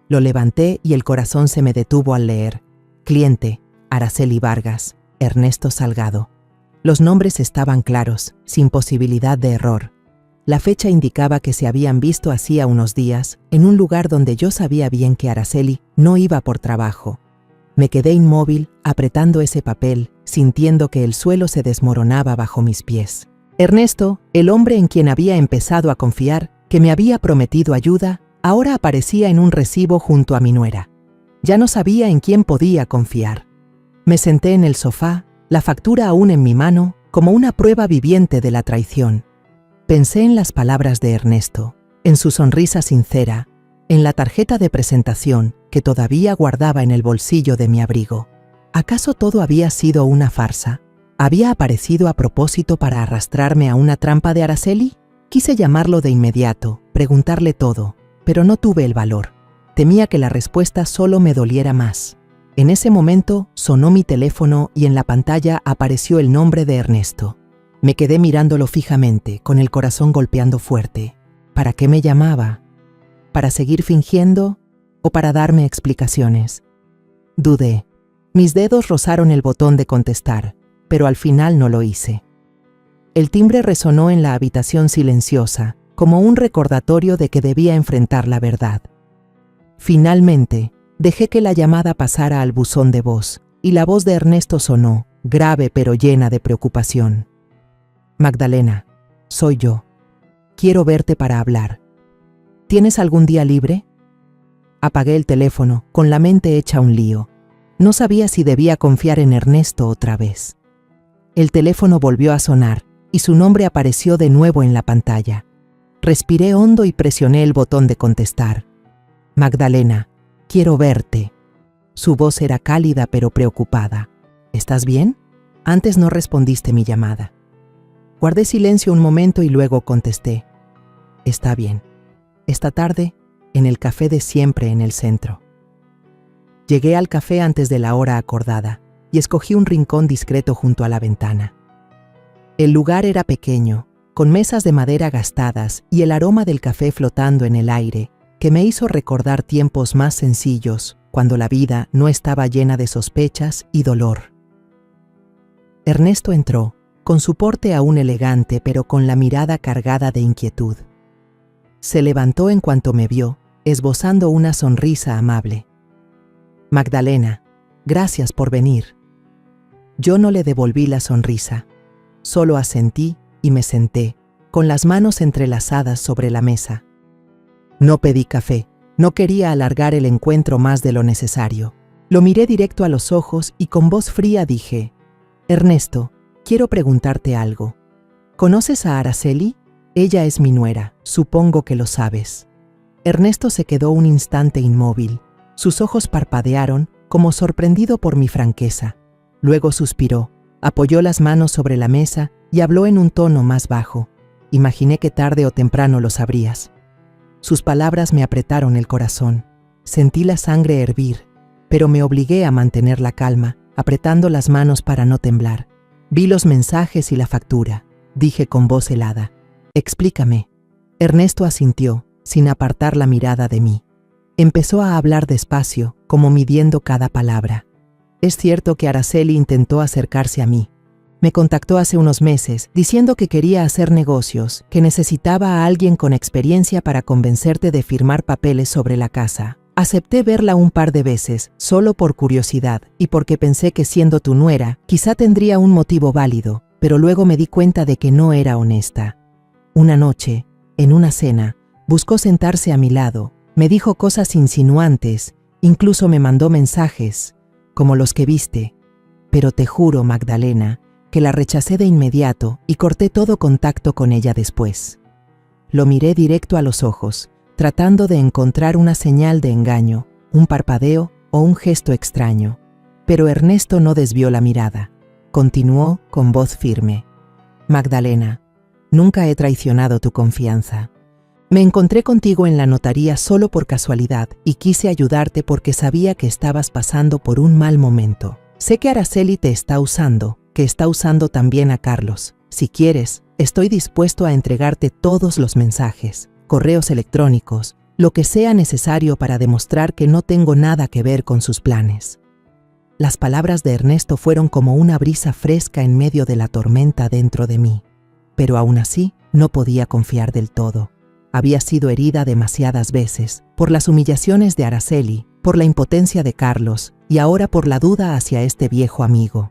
[SPEAKER 1] Lo levanté y el corazón se me detuvo al leer: cliente, Araceli Vargas, Ernesto Salgado. Los nombres estaban claros, sin posibilidad de error. La fecha indicaba que se habían visto hacía unos días, en un lugar donde yo sabía bien que Araceli no iba por trabajo. Me quedé inmóvil, apretando ese papel, sintiendo que el suelo se desmoronaba bajo mis pies. Ernesto, el hombre en quien había empezado a confiar, que me había prometido ayuda, ahora aparecía en un recibo junto a mi nuera. Ya no sabía en quién podía confiar. Me senté en el sofá, la factura aún en mi mano, como una prueba viviente de la traición. Pensé en las palabras de Ernesto, en su sonrisa sincera, en la tarjeta de presentación que todavía guardaba en el bolsillo de mi abrigo. ¿Acaso todo había sido una farsa? ¿Había aparecido a propósito para arrastrarme a una trampa de Araceli? Quise llamarlo de inmediato, preguntarle todo, pero no tuve el valor. Temía que la respuesta solo me doliera más. En ese momento sonó mi teléfono y en la pantalla apareció el nombre de Ernesto. Me quedé mirándolo fijamente, con el corazón golpeando fuerte. ¿Para qué me llamaba? ¿Para seguir fingiendo o para darme explicaciones? Dudé. Mis dedos rozaron el botón de contestar, pero al final no lo hice. El timbre resonó en la habitación silenciosa, como un recordatorio de que debía enfrentar la verdad. Finalmente, dejé que la llamada pasara al buzón de voz, y la voz de Ernesto sonó, grave pero llena de preocupación. Magdalena, soy yo. Quiero verte para hablar. ¿Tienes algún día libre? Apagué el teléfono, con la mente hecha un lío. No sabía si debía confiar en Ernesto otra vez. El teléfono volvió a sonar, y su nombre apareció de nuevo en la pantalla. Respiré hondo y presioné el botón de contestar. Magdalena, quiero verte. Su voz era cálida pero preocupada. ¿Estás bien? Antes no respondiste mi llamada. Guardé silencio un momento y luego contesté. Está bien. Esta tarde, en el café de siempre en el centro. Llegué al café antes de la hora acordada y escogí un rincón discreto junto a la ventana. El lugar era pequeño, con mesas de madera gastadas y el aroma del café flotando en el aire, que me hizo recordar tiempos más sencillos, cuando la vida no estaba llena de sospechas y dolor. Ernesto entró, con su porte aún elegante, pero con la mirada cargada de inquietud. Se levantó en cuanto me vio, esbozando una sonrisa amable. Magdalena, gracias por venir. Yo no le devolví la sonrisa, solo asentí y me senté, con las manos entrelazadas sobre la mesa. No pedí café, no quería alargar el encuentro más de lo necesario. Lo miré directo a los ojos y con voz fría dije: Ernesto, quiero preguntarte algo. ¿Conoces a Araceli? Ella es mi nuera, supongo que lo sabes. Ernesto se quedó un instante inmóvil. Sus ojos parpadearon, como sorprendido por mi franqueza. Luego suspiró, apoyó las manos sobre la mesa y habló en un tono más bajo. Imaginé que tarde o temprano lo sabrías. Sus palabras me apretaron el corazón. Sentí la sangre hervir, pero me obligué a mantener la calma, apretando las manos para no temblar. Vi los mensajes y la factura. Dije con voz helada: Explícame. Ernesto asintió, sin apartar la mirada de mí. Empezó a hablar despacio, como midiendo cada palabra. Es cierto que Araceli intentó acercarse a mí. Me contactó hace unos meses, diciendo que quería hacer negocios, que necesitaba a alguien con experiencia para convencerte de firmar papeles sobre la casa. Acepté verla un par de veces, solo por curiosidad, y porque pensé que siendo tu nuera, quizá tendría un motivo válido, pero luego me di cuenta de que no era honesta. Una noche, en una cena, buscó sentarse a mi lado, me dijo cosas insinuantes, incluso me mandó mensajes, como los que viste. Pero te juro, Magdalena, que la rechacé de inmediato y corté todo contacto con ella después. Lo miré directo a los ojos, tratando de encontrar una señal de engaño, un parpadeo o un gesto extraño. Pero Ernesto no desvió la mirada. Continuó con voz firme: Magdalena, nunca he traicionado tu confianza. Me encontré contigo en la notaría solo por casualidad y quise ayudarte porque sabía que estabas pasando por un mal momento. Sé que Araceli te está usando, que está usando también a Carlos. Si quieres, estoy dispuesto a entregarte todos los mensajes, correos electrónicos, lo que sea necesario para demostrar que no tengo nada que ver con sus planes. Las palabras de Ernesto fueron como una brisa fresca en medio de la tormenta dentro de mí. Pero aún así, no podía confiar del todo. Había sido herida demasiadas veces, por las humillaciones de Araceli, por la impotencia de Carlos y ahora por la duda hacia este viejo amigo.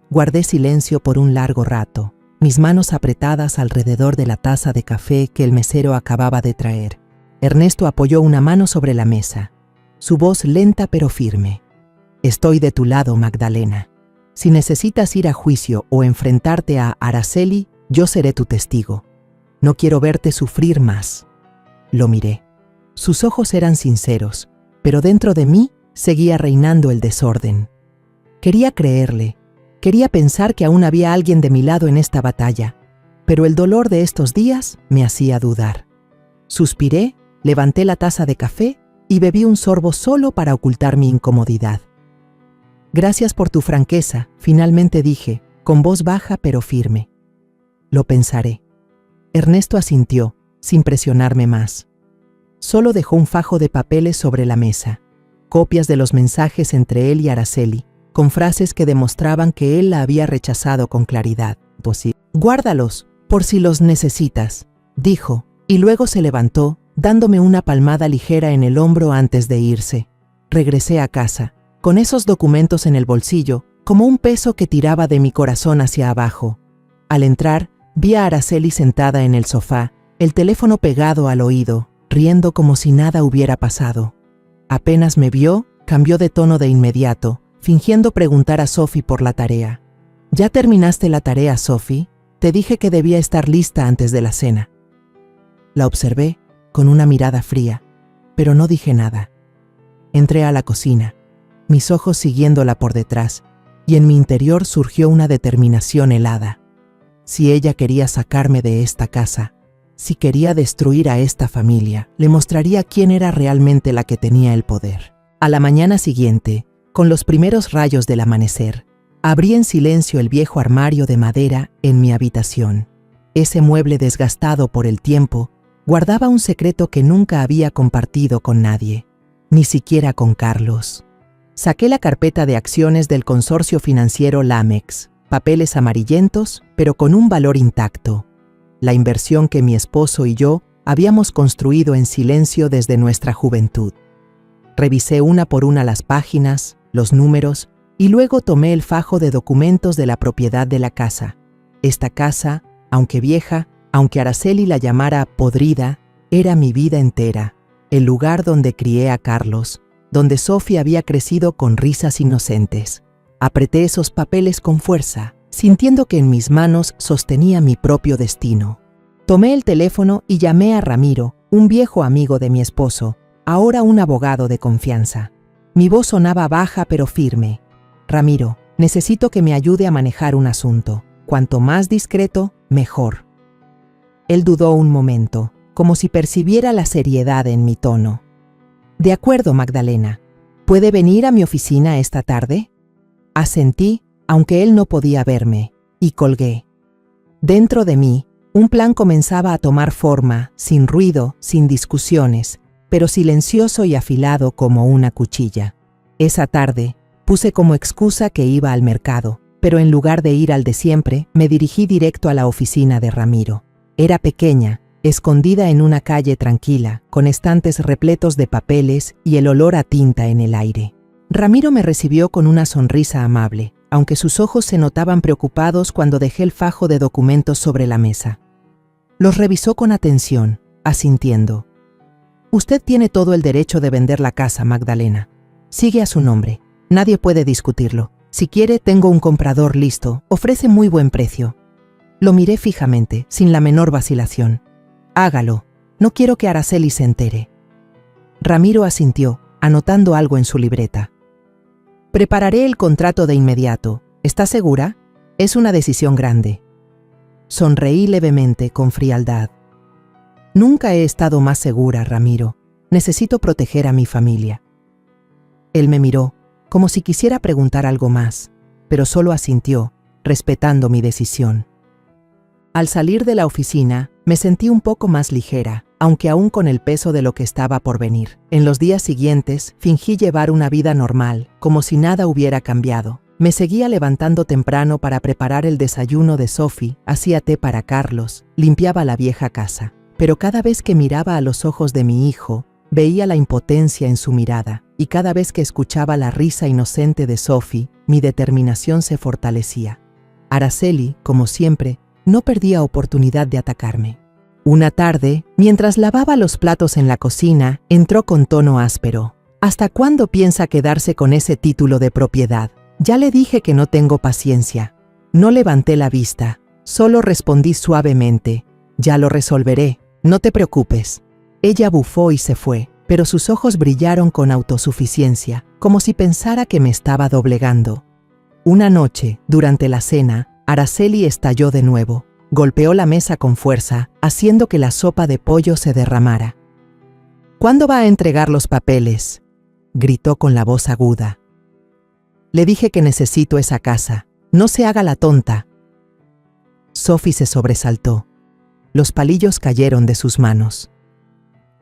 [SPEAKER 1] Guardé silencio por un largo rato, mis manos apretadas alrededor de la taza de café que el mesero acababa de traer. Ernesto apoyó una mano sobre la mesa, su voz lenta pero firme: Estoy de tu lado, Magdalena. Si necesitas ir a juicio o enfrentarte a Araceli, yo seré tu testigo. No quiero verte sufrir más. Lo miré. Sus ojos eran sinceros, pero dentro de mí seguía reinando el desorden. Quería creerle, quería pensar que aún había alguien de mi lado en esta batalla, pero el dolor de estos días me hacía dudar. Suspiré, levanté la taza de café y bebí un sorbo solo para ocultar mi incomodidad. Gracias por tu franqueza, finalmente dije, con voz baja pero firme. Lo pensaré. Ernesto asintió, sin presionarme más. Solo dejó un fajo de papeles sobre la mesa, copias de los mensajes entre él y Araceli, con frases que demostraban que él la había rechazado con claridad. Guárdalos, por si los necesitas, dijo, y luego se levantó, dándome una palmada ligera en el hombro antes de irse. Regresé a casa, con esos documentos en el bolsillo, como un peso que tiraba de mi corazón hacia abajo. Al entrar, vi a Araceli sentada en el sofá, el teléfono pegado al oído, riendo como si nada hubiera pasado. Apenas me vio, cambió de tono de inmediato, fingiendo preguntar a Sophie por la tarea. ¿Ya terminaste la tarea, Sophie? Te dije que debía estar lista antes de la cena. La observé, con una mirada fría, pero no dije nada. Entré a la cocina, mis ojos siguiéndola por detrás, y en mi interior surgió una determinación helada. Si ella quería sacarme de esta casa, si quería destruir a esta familia, le mostraría quién era realmente la que tenía el poder. A la mañana siguiente, con los primeros rayos del amanecer, abrí en silencio el viejo armario de madera en mi habitación. Ese mueble desgastado por el tiempo guardaba un secreto que nunca había compartido con nadie, ni siquiera con Carlos. Saqué la carpeta de acciones del consorcio financiero Lamex, papeles amarillentos, pero con un valor intacto. La inversión que mi esposo y yo habíamos construido en silencio desde nuestra juventud. Revisé una por una las páginas, los números, y luego tomé el fajo de documentos de la propiedad de la casa. Esta casa, aunque vieja, aunque Araceli la llamara podrida, era mi vida entera, el lugar donde crié a Carlos, donde Sofía había crecido con risas inocentes. Apreté esos papeles con fuerza, sintiendo que en mis manos sostenía mi propio destino. Tomé el teléfono y llamé a Ramiro, un viejo amigo de mi esposo, ahora un abogado de confianza. Mi voz sonaba baja pero firme. Ramiro, necesito que me ayude a manejar un asunto. Cuanto más discreto, mejor. Él dudó un momento, como si percibiera la seriedad en mi tono. De acuerdo, Magdalena. ¿Puede venir a mi oficina esta tarde? Asentí, aunque él no podía verme, y colgué. Dentro de mí, un plan comenzaba a tomar forma, sin ruido, sin discusiones, pero silencioso y afilado como una cuchilla. Esa tarde, puse como excusa que iba al mercado, pero en lugar de ir al de siempre, me dirigí directo a la oficina de Ramiro. Era pequeña, escondida en una calle tranquila, con estantes repletos de papeles y el olor a tinta en el aire. Ramiro me recibió con una sonrisa amable, aunque sus ojos se notaban preocupados cuando dejé el fajo de documentos sobre la mesa. Los revisó con atención, asintiendo. Usted tiene todo el derecho de vender la casa, Magdalena. Sigue a su nombre. Nadie puede discutirlo. Si quiere, tengo un comprador listo. Ofrece muy buen precio. Lo miré fijamente, sin la menor vacilación. Hágalo. No quiero que Araceli se entere. Ramiro asintió, anotando algo en su libreta. Prepararé el contrato de inmediato. ¿Está segura? Es una decisión grande. Sonreí levemente, con frialdad. Nunca he estado más segura, Ramiro. Necesito proteger a mi familia. Él me miró, como si quisiera preguntar algo más, pero solo asintió, respetando mi decisión. Al salir de la oficina, me sentí un poco más ligera, aunque aún con el peso de lo que estaba por venir. En los días siguientes, fingí llevar una vida normal, como si nada hubiera cambiado. Me seguía levantando temprano para preparar el desayuno de Sophie, hacía té para Carlos, limpiaba la vieja casa. Pero cada vez que miraba a los ojos de mi hijo, veía la impotencia en su mirada, y cada vez que escuchaba la risa inocente de Sophie, mi determinación se fortalecía. Araceli, como siempre, no perdía oportunidad de atacarme. Una tarde, mientras lavaba los platos en la cocina, entró con tono áspero. ¿Hasta cuándo piensa quedarse con ese título de propiedad? Ya le dije que no tengo paciencia. No levanté la vista, solo respondí suavemente. Ya lo resolveré, no te preocupes. Ella bufó y se fue, pero sus ojos brillaron con autosuficiencia, como si pensara que me estaba doblegando. Una noche, durante la cena, Araceli estalló de nuevo. Golpeó la mesa con fuerza, haciendo que la sopa de pollo se derramara. ¿Cuándo va a entregar los papeles?, gritó con la voz aguda. Le dije que necesito esa casa. No se haga la tonta. Sophie se sobresaltó. Los palillos cayeron de sus manos.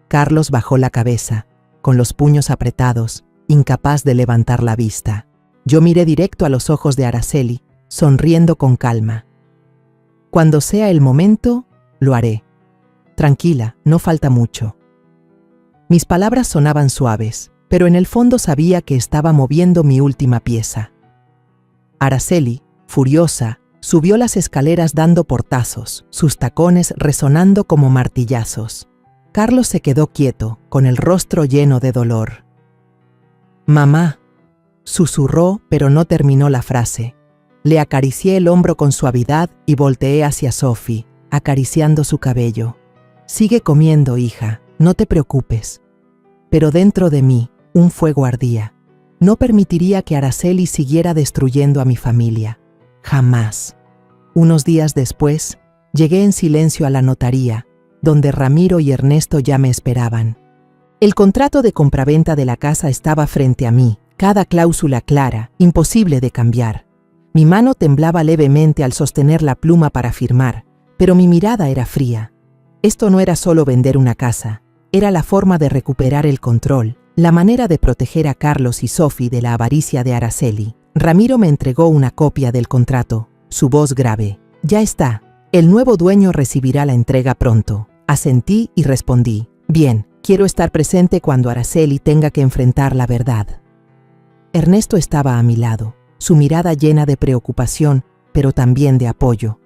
[SPEAKER 1] Carlos bajó la cabeza, con los puños apretados, incapaz de levantar la vista. Yo miré directo a los ojos de Araceli, sonriendo con calma. Cuando sea el momento, lo haré. Tranquila, no falta mucho. Mis palabras sonaban suaves, pero en el fondo sabía que estaba moviendo mi última pieza. Araceli, furiosa, subió las escaleras dando portazos, sus tacones resonando como martillazos. Carlos se quedó quieto, con el rostro lleno de dolor. «Mamá», susurró, pero no terminó la frase. Le acaricié el hombro con suavidad y volteé hacia Sophie, acariciando su cabello. «Sigue comiendo, hija, no te preocupes». pero dentro de mí un fuego ardía. No permitiría que Araceli siguiera destruyendo a mi familia. Jamás. Unos días después, llegué en silencio a la notaría, donde Ramiro y Ernesto ya me esperaban. El contrato de compraventa de la casa estaba frente a mí, cada cláusula clara, imposible de cambiar. Mi mano temblaba levemente al sostener la pluma para firmar, pero mi mirada era fría. Esto no era solo vender una casa, era la forma de recuperar el control, la manera de proteger a Carlos y Sophie de la avaricia de Araceli. Ramiro me entregó una copia del contrato, su voz grave. «Ya está, el nuevo dueño recibirá la entrega pronto». Asentí y respondí: «Bien, quiero estar presente cuando Araceli tenga que enfrentar la verdad». Ernesto estaba a mi lado, su mirada llena de preocupación, pero también de apoyo.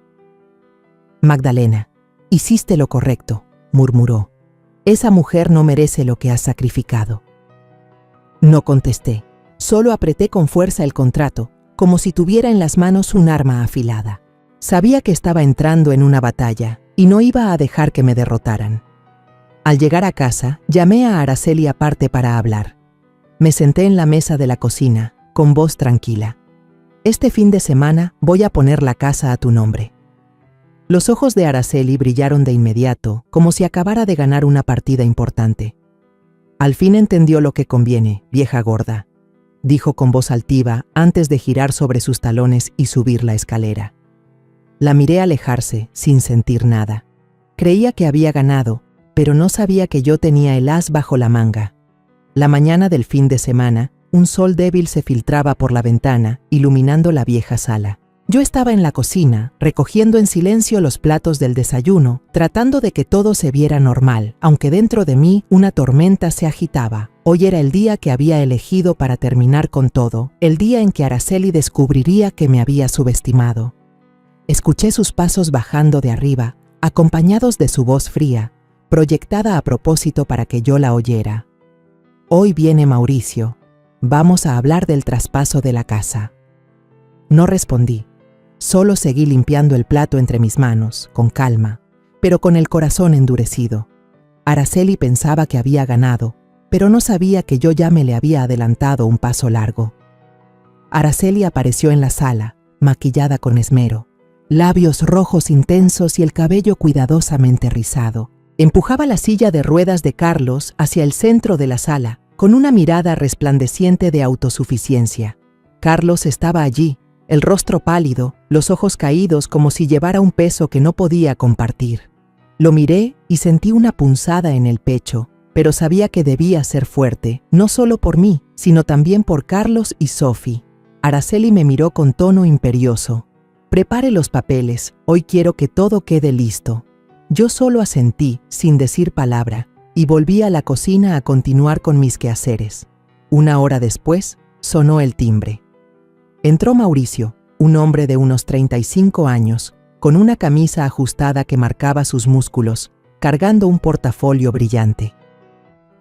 [SPEAKER 1] «Magdalena, hiciste lo correcto», murmuró. «Esa mujer no merece lo que has sacrificado». No contesté, solo apreté con fuerza el contrato, como si tuviera en las manos un arma afilada. Sabía que estaba entrando en una batalla y no iba a dejar que me derrotaran. Al llegar a casa, llamé a Araceli aparte para hablar. Me senté en la mesa de la cocina, con voz tranquila. «Este fin de semana voy a poner la casa a tu nombre». Los ojos de Araceli brillaron de inmediato, como si acabara de ganar una partida importante. «Al fin entendió lo que conviene, vieja gorda», dijo con voz altiva antes de girar sobre sus talones y subir la escalera. La miré alejarse, sin sentir nada. Creía que había ganado, pero no sabía que yo tenía el as bajo la manga. La mañana del fin de semana, un sol débil se filtraba por la ventana, iluminando la vieja sala. Yo estaba en la cocina, recogiendo en silencio los platos del desayuno, tratando de que todo se viera normal, aunque dentro de mí una tormenta se agitaba. Hoy era el día que había elegido para terminar con todo, el día en que Araceli descubriría que me había subestimado. Escuché sus pasos bajando de arriba, acompañados de su voz fría, proyectada a propósito para que yo la oyera. «Hoy viene Mauricio. Vamos a hablar del traspaso de la casa». No respondí. Solo seguí limpiando el plato entre mis manos, con calma, pero con el corazón endurecido. Araceli pensaba que había ganado, pero no sabía que yo ya me le había adelantado un paso largo. Araceli apareció en la sala, maquillada con esmero, labios rojos intensos y el cabello cuidadosamente rizado. Empujaba la silla de ruedas de Carlos hacia el centro de la sala, con una mirada resplandeciente de autosuficiencia. Carlos estaba allí, el rostro pálido, los ojos caídos como si llevara un peso que no podía compartir. Lo miré y sentí una punzada en el pecho, pero sabía que debía ser fuerte, no solo por mí, sino también por Carlos y Sophie. Araceli me miró con tono imperioso. «Prepare los papeles, hoy quiero que todo quede listo». Yo solo asentí, sin decir palabra, y volví a la cocina a continuar con mis quehaceres. Una hora después, sonó el timbre. Entró Mauricio, un hombre de unos 35 años, con una camisa ajustada que marcaba sus músculos, cargando un portafolio brillante.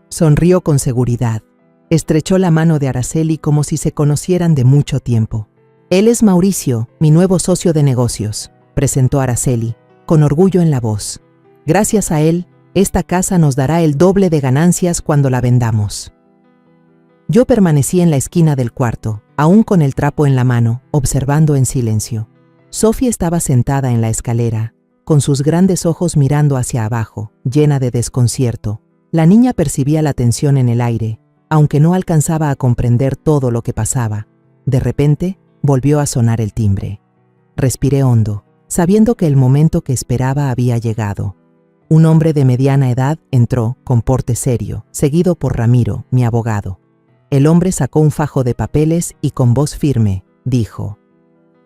[SPEAKER 1] Sonrió con seguridad. Estrechó la mano de Araceli como si se conocieran de mucho tiempo. «Él es Mauricio, mi nuevo socio de negocios», presentó Araceli, con orgullo en la voz. «Gracias a él, esta casa nos dará el doble de ganancias cuando la vendamos». Yo permanecí en la esquina del cuarto, aún con el trapo en la mano, observando en silencio. Sophie estaba sentada en la escalera, con sus grandes ojos mirando hacia abajo, llena de desconcierto. La niña percibía la tensión en el aire, aunque no alcanzaba a comprender todo lo que pasaba. De repente, volvió a sonar el timbre. Respiré hondo, sabiendo que el momento que esperaba había llegado. Un hombre de mediana edad entró, con porte serio, seguido por Ramiro, mi abogado. El hombre sacó un fajo de papeles y con voz firme, dijo: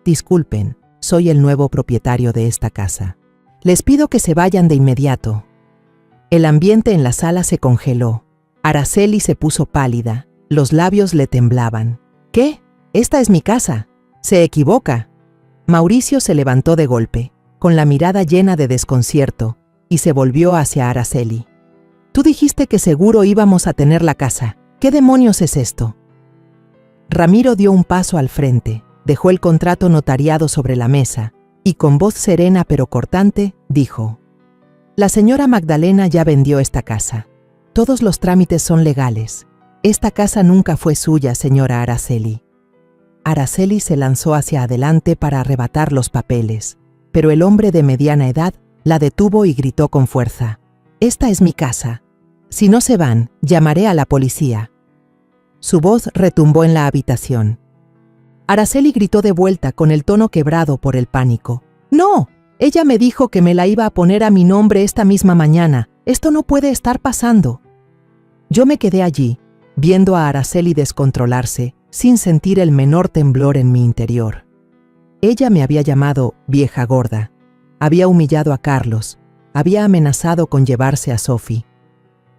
[SPEAKER 1] «Disculpen, soy el nuevo propietario de esta casa. Les pido que se vayan de inmediato». El ambiente en la sala se congeló. Araceli se puso pálida, los labios le temblaban. «¿Qué? Esta es mi casa. Se equivoca». Mauricio se levantó de golpe, con la mirada llena de desconcierto, y se volvió hacia Araceli. «Tú dijiste que seguro íbamos a tener la casa. ¿Qué demonios es esto?». Ramiro dio un paso al frente, dejó el contrato notariado sobre la mesa y con voz serena pero cortante dijo: «La señora Magdalena ya vendió esta casa. Todos los trámites son legales. Esta casa nunca fue suya, señora Araceli. Araceli se lanzó hacia adelante para arrebatar los papeles, pero el hombre de mediana edad la detuvo y gritó con fuerza: «Esta es mi casa. Si no se van, llamaré a la policía». Su voz retumbó en la habitación. Araceli gritó de vuelta con el tono quebrado por el pánico: «¡No! Ella me dijo que me la iba a poner a mi nombre esta misma mañana. Esto no puede estar pasando». Yo me quedé allí, viendo a Araceli descontrolarse, sin sentir el menor temblor en mi interior. Ella me había llamado vieja gorda, había humillado a Carlos, había amenazado con llevarse a Sophie,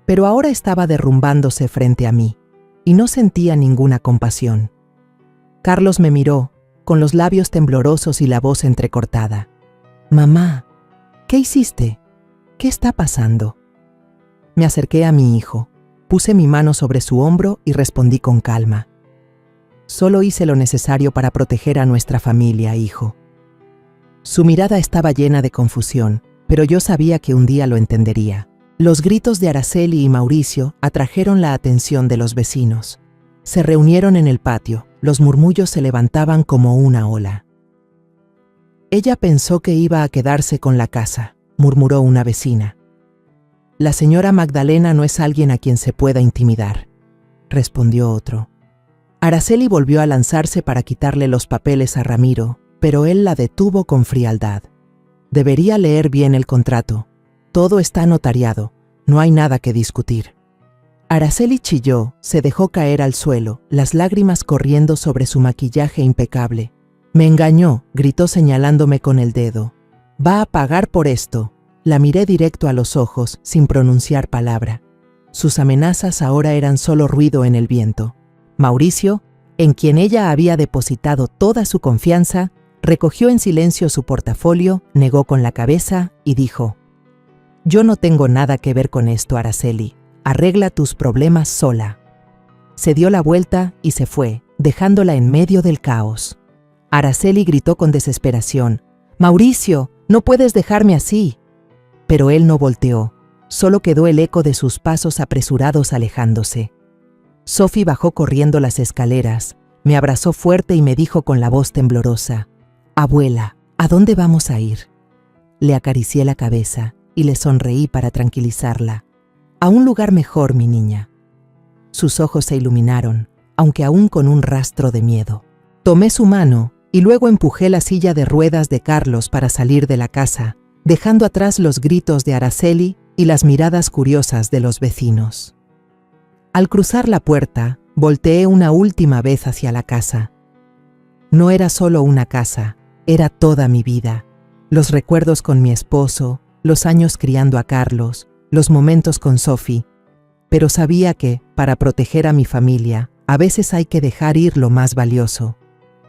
[SPEAKER 1] pero ahora estaba derrumbándose frente a mí, y no sentía ninguna compasión. Carlos me miró, con los labios temblorosos y la voz entrecortada. «Mamá, ¿qué hiciste? ¿Qué está pasando?». Me acerqué a mi hijo, puse mi mano sobre su hombro y respondí con calma: «Solo hice lo necesario para proteger a nuestra familia, hijo». Su mirada estaba llena de confusión, pero yo sabía que un día lo entendería. Los gritos de Araceli y Mauricio atrajeron la atención de los vecinos. Se reunieron en el patio, los murmullos se levantaban como una ola. «Ella pensó que iba a quedarse con la casa», murmuró una vecina. «La señora Magdalena no es alguien a quien se pueda intimidar», respondió otro. Araceli volvió a lanzarse para quitarle los papeles a Ramiro, pero él la detuvo con frialdad. «Debería leer bien el contrato. Todo está notariado, no hay nada que discutir». Araceli chilló, se dejó caer al suelo, las lágrimas corriendo sobre su maquillaje impecable. «Me engañó», gritó señalándome con el dedo. «Va a pagar por esto». La miré directo a los ojos, sin pronunciar palabra. Sus amenazas ahora eran solo ruido en el viento. Mauricio, en quien ella había depositado toda su confianza, recogió en silencio su portafolio, negó con la cabeza y dijo: «Yo no tengo nada que ver con esto, Araceli. Arregla tus problemas sola». Se dio la vuelta y se fue, dejándola en medio del caos. Araceli gritó con desesperación: «Mauricio, no puedes dejarme así». Pero él no volteó, solo quedó el eco de sus pasos apresurados alejándose. Sophie bajó corriendo las escaleras, me abrazó fuerte y me dijo con la voz temblorosa: «Abuela, ¿a dónde vamos a ir?». Le acaricié la cabeza y le sonreí para tranquilizarla. «A un lugar mejor, mi niña». Sus ojos se iluminaron, aunque aún con un rastro de miedo. Tomé su mano y luego empujé la silla de ruedas de Carlos para salir de la casa, dejando atrás los gritos de Araceli y las miradas curiosas de los vecinos. Al cruzar la puerta, volteé una última vez hacia la casa. No era solo una casa, era toda mi vida. Los recuerdos con mi esposo, los años criando a Carlos, los momentos con Sophie. Pero sabía que, para proteger a mi familia, a veces hay que dejar ir lo más valioso.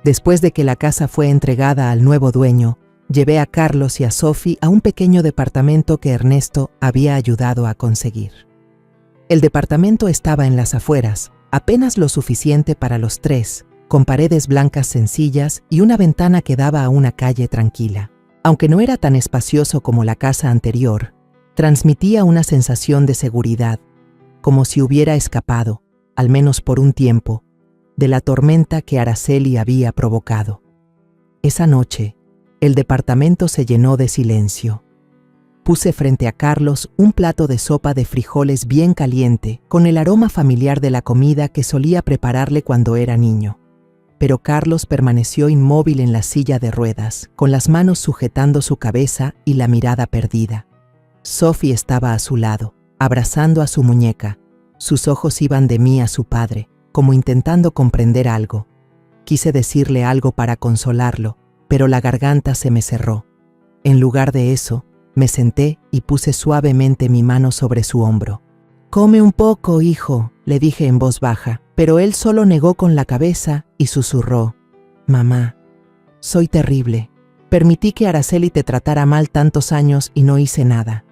[SPEAKER 1] Después de que la casa fue entregada al nuevo dueño, llevé a Carlos y a Sophie a un pequeño departamento que Ernesto había ayudado a conseguir. El departamento estaba en las afueras, apenas lo suficiente para los tres, con paredes blancas sencillas y una ventana que daba a una calle tranquila. Aunque no era tan espacioso como la casa anterior, transmitía una sensación de seguridad, como si hubiera escapado, al menos por un tiempo, de la tormenta que Araceli había provocado. Esa noche, el departamento se llenó de silencio. Puse frente a Carlos un plato de sopa de frijoles bien caliente, con el aroma familiar de la comida que solía prepararle cuando era niño. Pero Carlos permaneció inmóvil en la silla de ruedas, con las manos sujetando su cabeza y la mirada perdida. Sophie estaba a su lado, abrazando a su muñeca. Sus ojos iban de mí a su padre, como intentando comprender algo. Quise decirle algo para consolarlo, pero la garganta se me cerró. En lugar de eso, me senté y puse suavemente mi mano sobre su hombro. «Come un poco, hijo», le dije en voz baja, pero él solo negó con la cabeza y susurró: «Mamá, soy terrible. Permití que Araceli te tratara mal tantos años y no hice nada».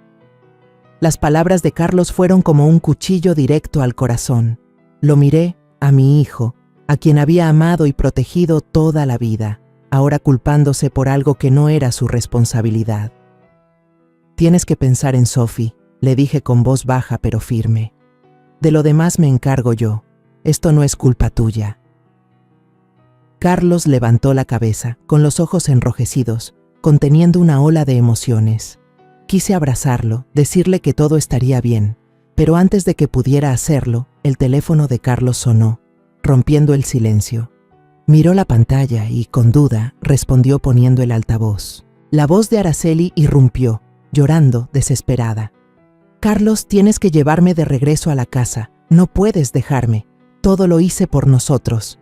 [SPEAKER 1] Las palabras de Carlos fueron como un cuchillo directo al corazón. Lo miré, a mi hijo, a quien había amado y protegido toda la vida, ahora culpándose por algo que no era su responsabilidad. «Tienes que pensar en Sophie», le dije con voz baja pero firme. De lo demás me encargo yo. Esto no es culpa tuya. Carlos levantó la cabeza, con los ojos enrojecidos, conteniendo una ola de emociones. Quise abrazarlo, decirle que todo estaría bien, pero antes de que pudiera hacerlo, el teléfono de Carlos sonó, rompiendo el silencio. Miró la pantalla y, con duda, respondió poniendo el altavoz. La voz de Araceli irrumpió, llorando, desesperada. «Carlos, tienes que llevarme de regreso a la casa. No puedes dejarme. Todo lo hice por nosotros».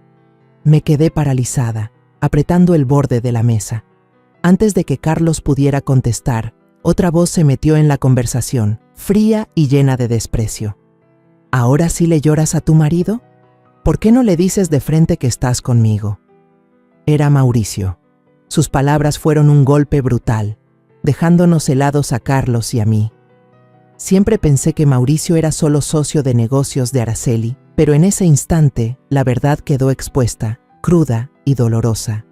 [SPEAKER 1] Me quedé paralizada, apretando el borde de la mesa. Antes de que Carlos pudiera contestar, otra voz se metió en la conversación, fría y llena de desprecio. «¿Ahora sí le lloras a tu marido? ¿Por qué no le dices de frente que estás conmigo?» Era Mauricio. Sus palabras fueron un golpe brutal, dejándonos helados a Carlos y a mí. Siempre pensé que Mauricio era solo socio de negocios de Araceli, pero en ese instante la verdad quedó expuesta, cruda y dolorosa.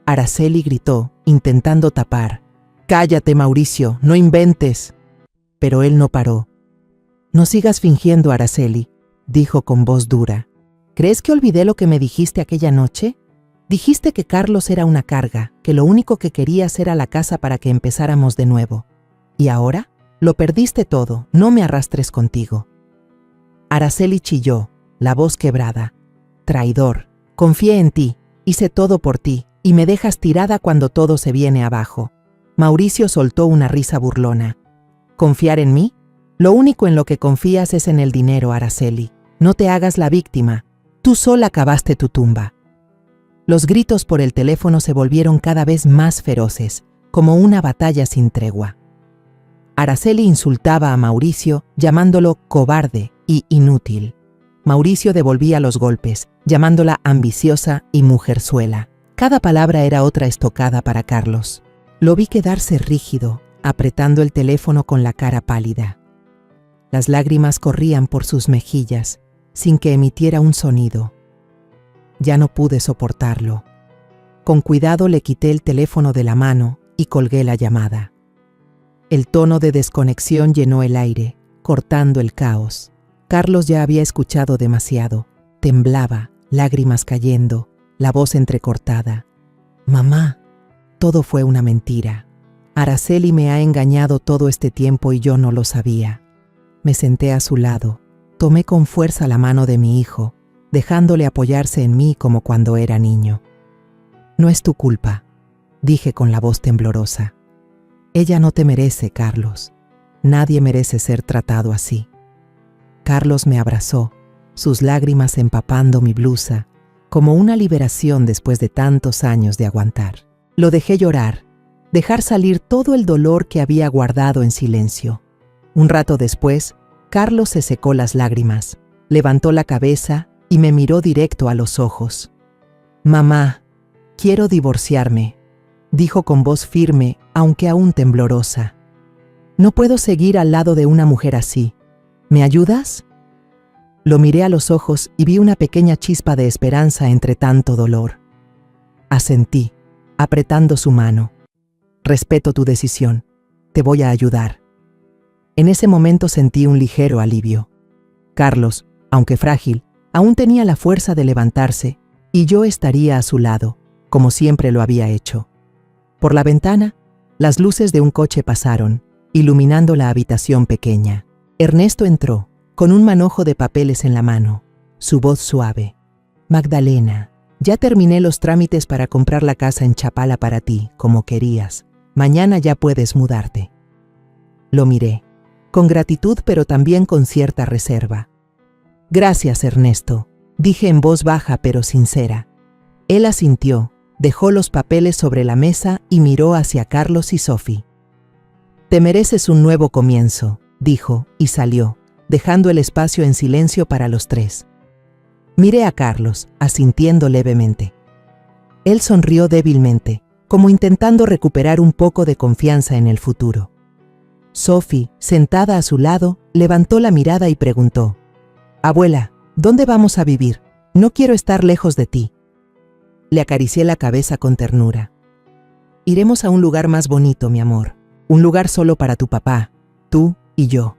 [SPEAKER 1] Araceli gritó, intentando tapar. «¡Cállate, Mauricio! ¡No inventes!» Pero él no paró. «No sigas fingiendo, Araceli», dijo con voz dura. «¿Crees que olvidé lo que me dijiste aquella noche? Dijiste que Carlos era una carga, que lo único que querías era la casa para que empezáramos de nuevo. ¿Y ahora? Lo perdiste todo, no me arrastres contigo». Araceli chilló, la voz quebrada. «Traidor, confié en ti, hice todo por ti, y me dejas tirada cuando todo se viene abajo». Mauricio soltó una risa burlona. «¿Confiar en mí? Lo único en lo que confías es en el dinero, Araceli. No te hagas la víctima. Tú sola cavaste tu tumba». Los gritos por el teléfono se volvieron cada vez más feroces, como una batalla sin tregua. Araceli insultaba a Mauricio, llamándolo cobarde y inútil. Mauricio devolvía los golpes, llamándola ambiciosa y mujerzuela. Cada palabra era otra estocada para Carlos. Lo vi quedarse rígido, apretando el teléfono con la cara pálida. Las lágrimas corrían por sus mejillas, sin que emitiera un sonido. Ya no pude soportarlo. Con cuidado le quité el teléfono de la mano y colgué la llamada. El tono de desconexión llenó el aire, cortando el caos. Carlos ya había escuchado demasiado. Temblaba, lágrimas cayendo, la voz entrecortada. «Mamá, todo fue una mentira. Araceli me ha engañado todo este tiempo y yo no lo sabía». Me senté a su lado, tomé con fuerza la mano de mi hijo, dejándole apoyarse en mí como cuando era niño. «No es tu culpa», dije con la voz temblorosa. «Ella no te merece, Carlos. Nadie merece ser tratado así». Carlos me abrazó, sus lágrimas empapando mi blusa, como una liberación después de tantos años de aguantar. Lo dejé llorar, dejar salir todo el dolor que había guardado en silencio. Un rato después, Carlos se secó las lágrimas, levantó la cabeza y me miró directo a los ojos. «Mamá, quiero divorciarme», dijo con voz firme, aunque aún temblorosa. «No puedo seguir al lado de una mujer así. ¿Me ayudas?». Lo miré a los ojos y vi una pequeña chispa de esperanza entre tanto dolor. Asentí, apretando su mano. «Respeto tu decisión. Te voy a ayudar». En ese momento sentí un ligero alivio. Carlos, aunque frágil, aún tenía la fuerza de levantarse, y yo estaría a su lado, como siempre lo había hecho. Por la ventana, las luces de un coche pasaron, iluminando la habitación pequeña. Ernesto entró, con un manojo de papeles en la mano, su voz suave. «Magdalena, ya terminé los trámites para comprar la casa en Chapala para ti, como querías. Mañana ya puedes mudarte». Lo miré, con gratitud pero también con cierta reserva. «Gracias, Ernesto», dije en voz baja pero sincera. Él asintió, dejó los papeles sobre la mesa y miró hacia Carlos y Sophie. «Te mereces un nuevo comienzo», dijo, y salió, dejando el espacio en silencio para los tres. Miré a Carlos, asintiendo levemente. Él sonrió débilmente, como intentando recuperar un poco de confianza en el futuro. Sophie, sentada a su lado, levantó la mirada y preguntó: «Abuela, ¿dónde vamos a vivir? No quiero estar lejos de ti». Le acaricié la cabeza con ternura. «Iremos a un lugar más bonito, mi amor. Un lugar solo para tu papá, tú y yo».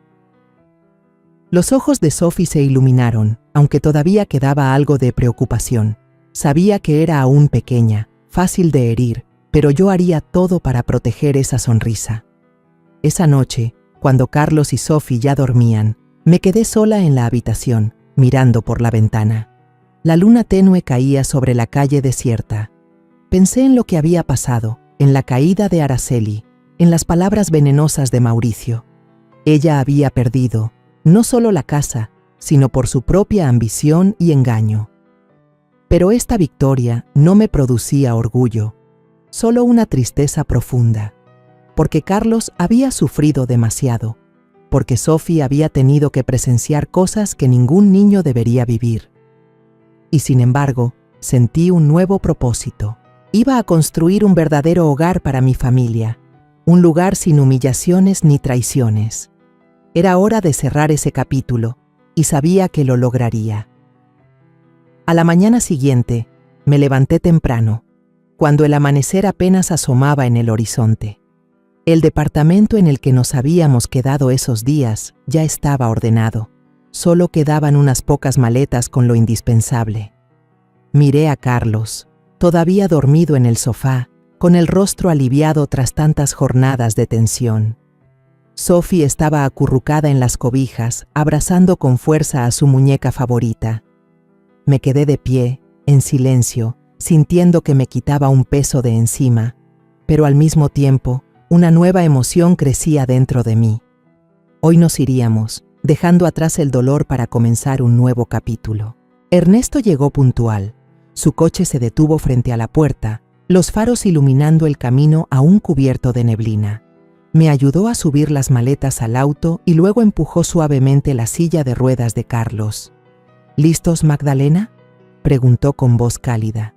[SPEAKER 1] Los ojos de Sophie se iluminaron, aunque todavía quedaba algo de preocupación. Sabía que era aún pequeña, fácil de herir, pero yo haría todo para proteger esa sonrisa. Esa noche, cuando Carlos y Sophie ya dormían, me quedé sola en la habitación, mirando por la ventana. La luna tenue caía sobre la calle desierta. Pensé en lo que había pasado, en la caída de Araceli, en las palabras venenosas de Mauricio. Ella había perdido, no solo la casa, sino por su propia ambición y engaño. Pero esta victoria no me producía orgullo, solo una tristeza profunda, porque Carlos había sufrido demasiado, porque Sophie había tenido que presenciar cosas que ningún niño debería vivir. Y sin embargo, sentí un nuevo propósito. Iba a construir un verdadero hogar para mi familia, un lugar sin humillaciones ni traiciones. Era hora de cerrar ese capítulo, y sabía que lo lograría. A la mañana siguiente, me levanté temprano, cuando el amanecer apenas asomaba en el horizonte. El departamento en el que nos habíamos quedado esos días ya estaba ordenado. Solo quedaban unas pocas maletas con lo indispensable. Miré a Carlos, todavía dormido en el sofá, con el rostro aliviado tras tantas jornadas de tensión. Sophie estaba acurrucada en las cobijas, abrazando con fuerza a su muñeca favorita. Me quedé de pie, en silencio, sintiendo que me quitaba un peso de encima, pero al mismo tiempo, una nueva emoción crecía dentro de mí. Hoy nos iríamos, dejando atrás el dolor para comenzar un nuevo capítulo. Ernesto llegó puntual. Su coche se detuvo frente a la puerta, los faros iluminando el camino aún cubierto de neblina. Me ayudó a subir las maletas al auto y luego empujó suavemente la silla de ruedas de Carlos. ¿Listos, Magdalena?, preguntó con voz cálida.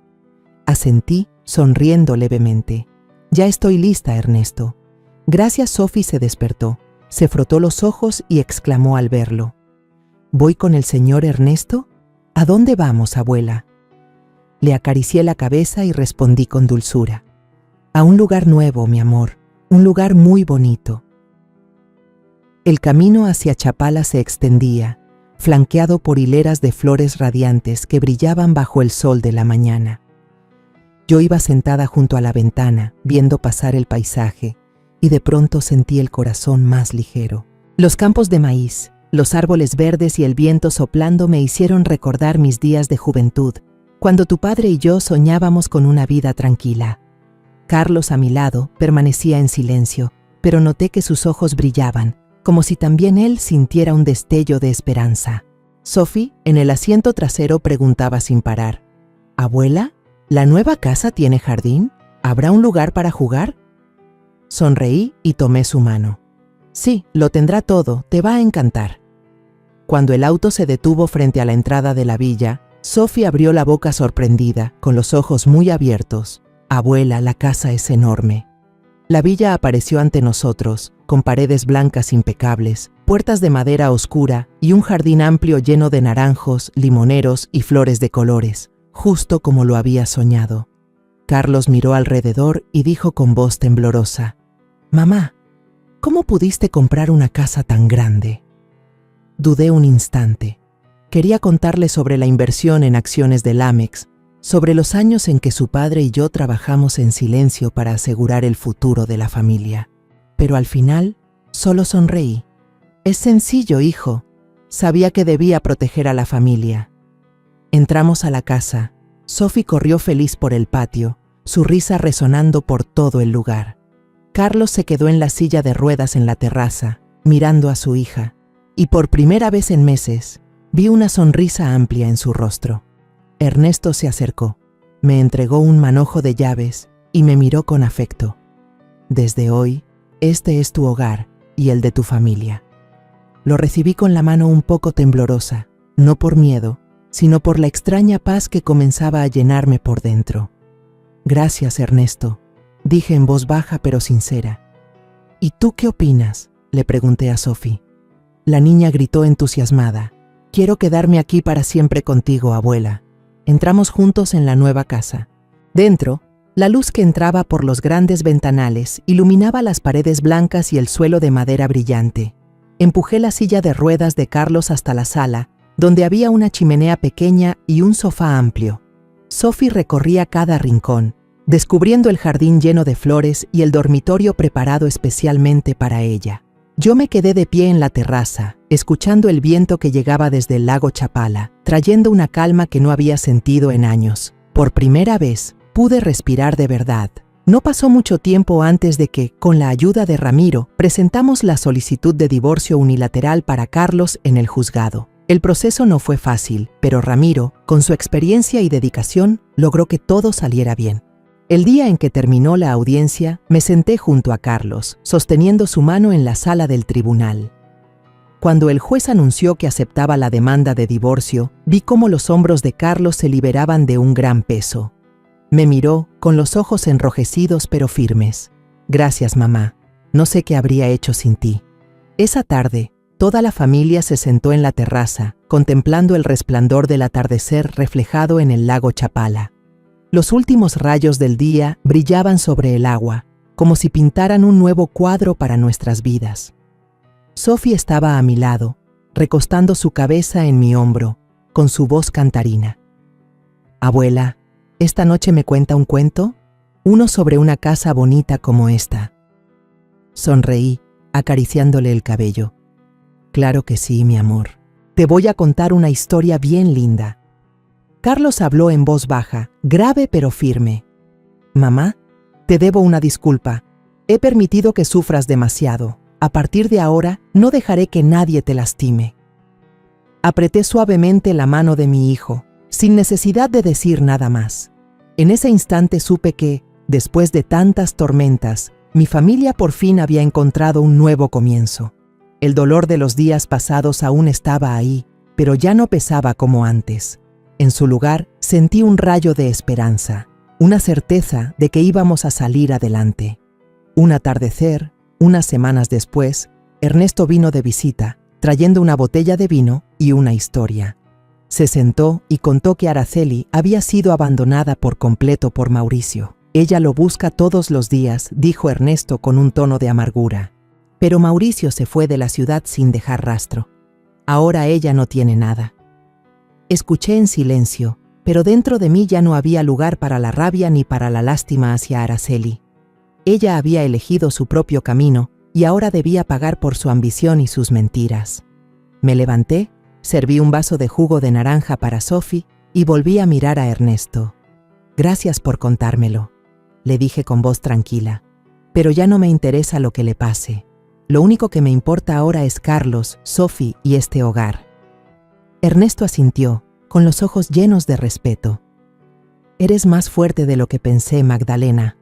[SPEAKER 1] Asentí, sonriendo levemente. Ya estoy lista, Ernesto. Gracias. Sophie se despertó, se frotó los ojos y exclamó al verlo. ¿Voy con el señor Ernesto? ¿A dónde vamos, abuela? Le acaricié la cabeza y respondí con dulzura. A un lugar nuevo, mi amor, un lugar muy bonito. El camino hacia Chapala se extendía, flanqueado por hileras de flores radiantes que brillaban bajo el sol de la mañana. Yo iba sentada junto a la ventana, viendo pasar el paisaje, y de pronto sentí el corazón más ligero. Los campos de maíz, los árboles verdes y el viento soplando me hicieron recordar mis días de juventud, cuando tu padre y yo soñábamos con una vida tranquila. Carlos, a mi lado, permanecía en silencio, pero noté que sus ojos brillaban, como si también él sintiera un destello de esperanza. Sophie, en el asiento trasero, preguntaba sin parar. «¿Abuela, la nueva casa tiene jardín? ¿Habrá un lugar para jugar?» Sonreí y tomé su mano. «Sí, lo tendrá todo, te va a encantar». Cuando el auto se detuvo frente a la entrada de la villa, Sophie abrió la boca sorprendida, con los ojos muy abiertos. «Abuela, la casa es enorme». La villa apareció ante nosotros, con paredes blancas impecables, puertas de madera oscura y un jardín amplio lleno de naranjos, limoneros y flores de colores, justo como lo había soñado. Carlos miró alrededor y dijo con voz temblorosa: «Mamá, ¿cómo pudiste comprar una casa tan grande?» Dudé un instante. Quería contarle sobre la inversión en acciones del Amex, sobre los años en que su padre y yo trabajamos en silencio para asegurar el futuro de la familia. Pero al final, solo sonreí. «Es sencillo, hijo. Sabía que debía proteger a la familia». Entramos a la casa. Sophie corrió feliz por el patio, su risa resonando por todo el lugar. Carlos se quedó en la silla de ruedas en la terraza, mirando a su hija, y por primera vez en meses, vi una sonrisa amplia en su rostro. Ernesto se acercó, me entregó un manojo de llaves y me miró con afecto. «Desde hoy, este es tu hogar y el de tu familia». Lo recibí con la mano un poco temblorosa, no por miedo, sino por la extraña paz que comenzaba a llenarme por dentro. «Gracias, Ernesto», dije en voz baja pero sincera. «¿Y tú qué opinas?», le pregunté a Sophie. La niña gritó entusiasmada: «Quiero quedarme aquí para siempre contigo, abuela». Entramos juntos en la nueva casa. Dentro, la luz que entraba por los grandes ventanales iluminaba las paredes blancas y el suelo de madera brillante. Empujé la silla de ruedas de Carlos hasta la sala, donde había una chimenea pequeña y un sofá amplio. Sophie recorría cada rincón, descubriendo el jardín lleno de flores y el dormitorio preparado especialmente para ella. Yo me quedé de pie en la terraza, escuchando el viento que llegaba desde el lago Chapala, trayendo una calma que no había sentido en años. Por primera vez, pude respirar de verdad. No pasó mucho tiempo antes de que, con la ayuda de Ramiro, presentamos la solicitud de divorcio unilateral para Carlos en el juzgado. El proceso no fue fácil, pero Ramiro, con su experiencia y dedicación, logró que todo saliera bien. El día en que terminó la audiencia, me senté junto a Carlos, sosteniendo su mano en la sala del tribunal. Cuando el juez anunció que aceptaba la demanda de divorcio, vi cómo los hombros de Carlos se liberaban de un gran peso. Me miró, con los ojos enrojecidos pero firmes. «Gracias, mamá. No sé qué habría hecho sin ti». Esa tarde, toda la familia se sentó en la terraza, contemplando el resplandor del atardecer reflejado en el lago Chapala. Los últimos rayos del día brillaban sobre el agua, como si pintaran un nuevo cuadro para nuestras vidas. Sophie estaba a mi lado, recostando su cabeza en mi hombro, con su voz cantarina. «Abuela, ¿esta noche me cuenta un cuento? Uno sobre una casa bonita como esta». Sonreí, acariciándole el cabello. «Claro que sí, mi amor. Te voy a contar una historia bien linda». Carlos habló en voz baja, grave pero firme. «Mamá, te debo una disculpa. He permitido que sufras demasiado. A partir de ahora, no dejaré que nadie te lastime». Apreté suavemente la mano de mi hijo, sin necesidad de decir nada más. En ese instante supe que, después de tantas tormentas, mi familia por fin había encontrado un nuevo comienzo. El dolor de los días pasados aún estaba ahí, pero ya no pesaba como antes. En su lugar, sentí un rayo de esperanza, una certeza de que íbamos a salir adelante. Un atardecer, unas semanas después, Ernesto vino de visita, trayendo una botella de vino y una historia. Se sentó y contó que Araceli había sido abandonada por completo por Mauricio. «Ella lo busca todos los días», dijo Ernesto con un tono de amargura. «Pero Mauricio se fue de la ciudad sin dejar rastro. Ahora ella no tiene nada». Escuché en silencio, pero dentro de mí ya no había lugar para la rabia ni para la lástima hacia Araceli. Ella había elegido su propio camino y ahora debía pagar por su ambición y sus mentiras. Me levanté, serví un vaso de jugo de naranja para Sophie y volví a mirar a Ernesto. «Gracias por contármelo», le dije con voz tranquila. «Pero ya no me interesa lo que le pase. Lo único que me importa ahora es Carlos, Sophie y este hogar». Ernesto asintió, con los ojos llenos de respeto. «Eres más fuerte de lo que pensé, Magdalena»,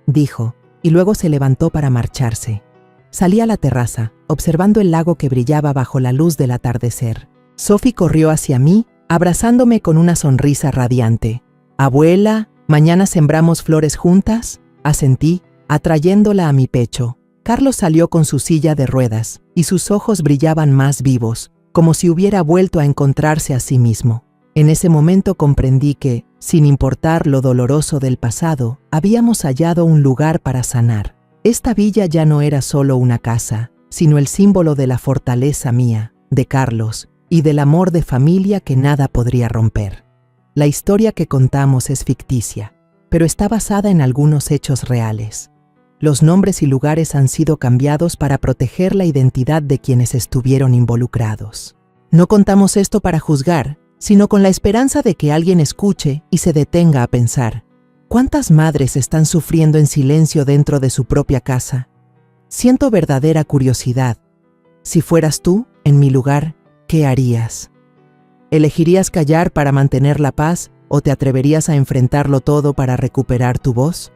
[SPEAKER 1] dijo, y luego se levantó para marcharse. Salí a la terraza, observando el lago que brillaba bajo la luz del atardecer. Sophie corrió hacia mí, abrazándome con una sonrisa radiante. «Abuela, ¿mañana sembramos flores juntas?», asentí, atrayéndola a mi pecho. Carlos salió con su silla de ruedas, y sus ojos brillaban más vivos, como si hubiera vuelto a encontrarse a sí mismo. En ese momento comprendí que, sin importar lo doloroso del pasado, habíamos hallado un lugar para sanar. Esta villa ya no era solo una casa, sino el símbolo de la fortaleza mía, de Carlos, y del amor de familia que nada podría romper. La historia que contamos es ficticia, pero está basada en algunos hechos reales. Los nombres y lugares han sido cambiados para proteger la identidad de quienes estuvieron involucrados. No contamos esto para juzgar, sino con la esperanza de que alguien escuche y se detenga a pensar: ¿cuántas madres están sufriendo en silencio dentro de su propia casa? Siento verdadera curiosidad. Si fueras tú, en mi lugar, ¿qué harías? ¿Elegirías callar para mantener la paz o te atreverías a enfrentarlo todo para recuperar tu voz?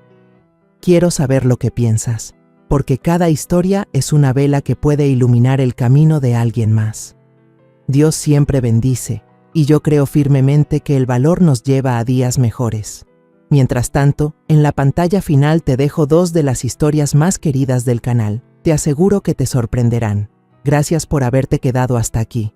[SPEAKER 1] Quiero saber lo que piensas, porque cada historia es una vela que puede iluminar el camino de alguien más. Dios siempre bendice, y yo creo firmemente que el valor nos lleva a días mejores. Mientras tanto, en la pantalla final te dejo 2 de las historias más queridas del canal. Te aseguro que te sorprenderán. Gracias por haberte quedado hasta aquí.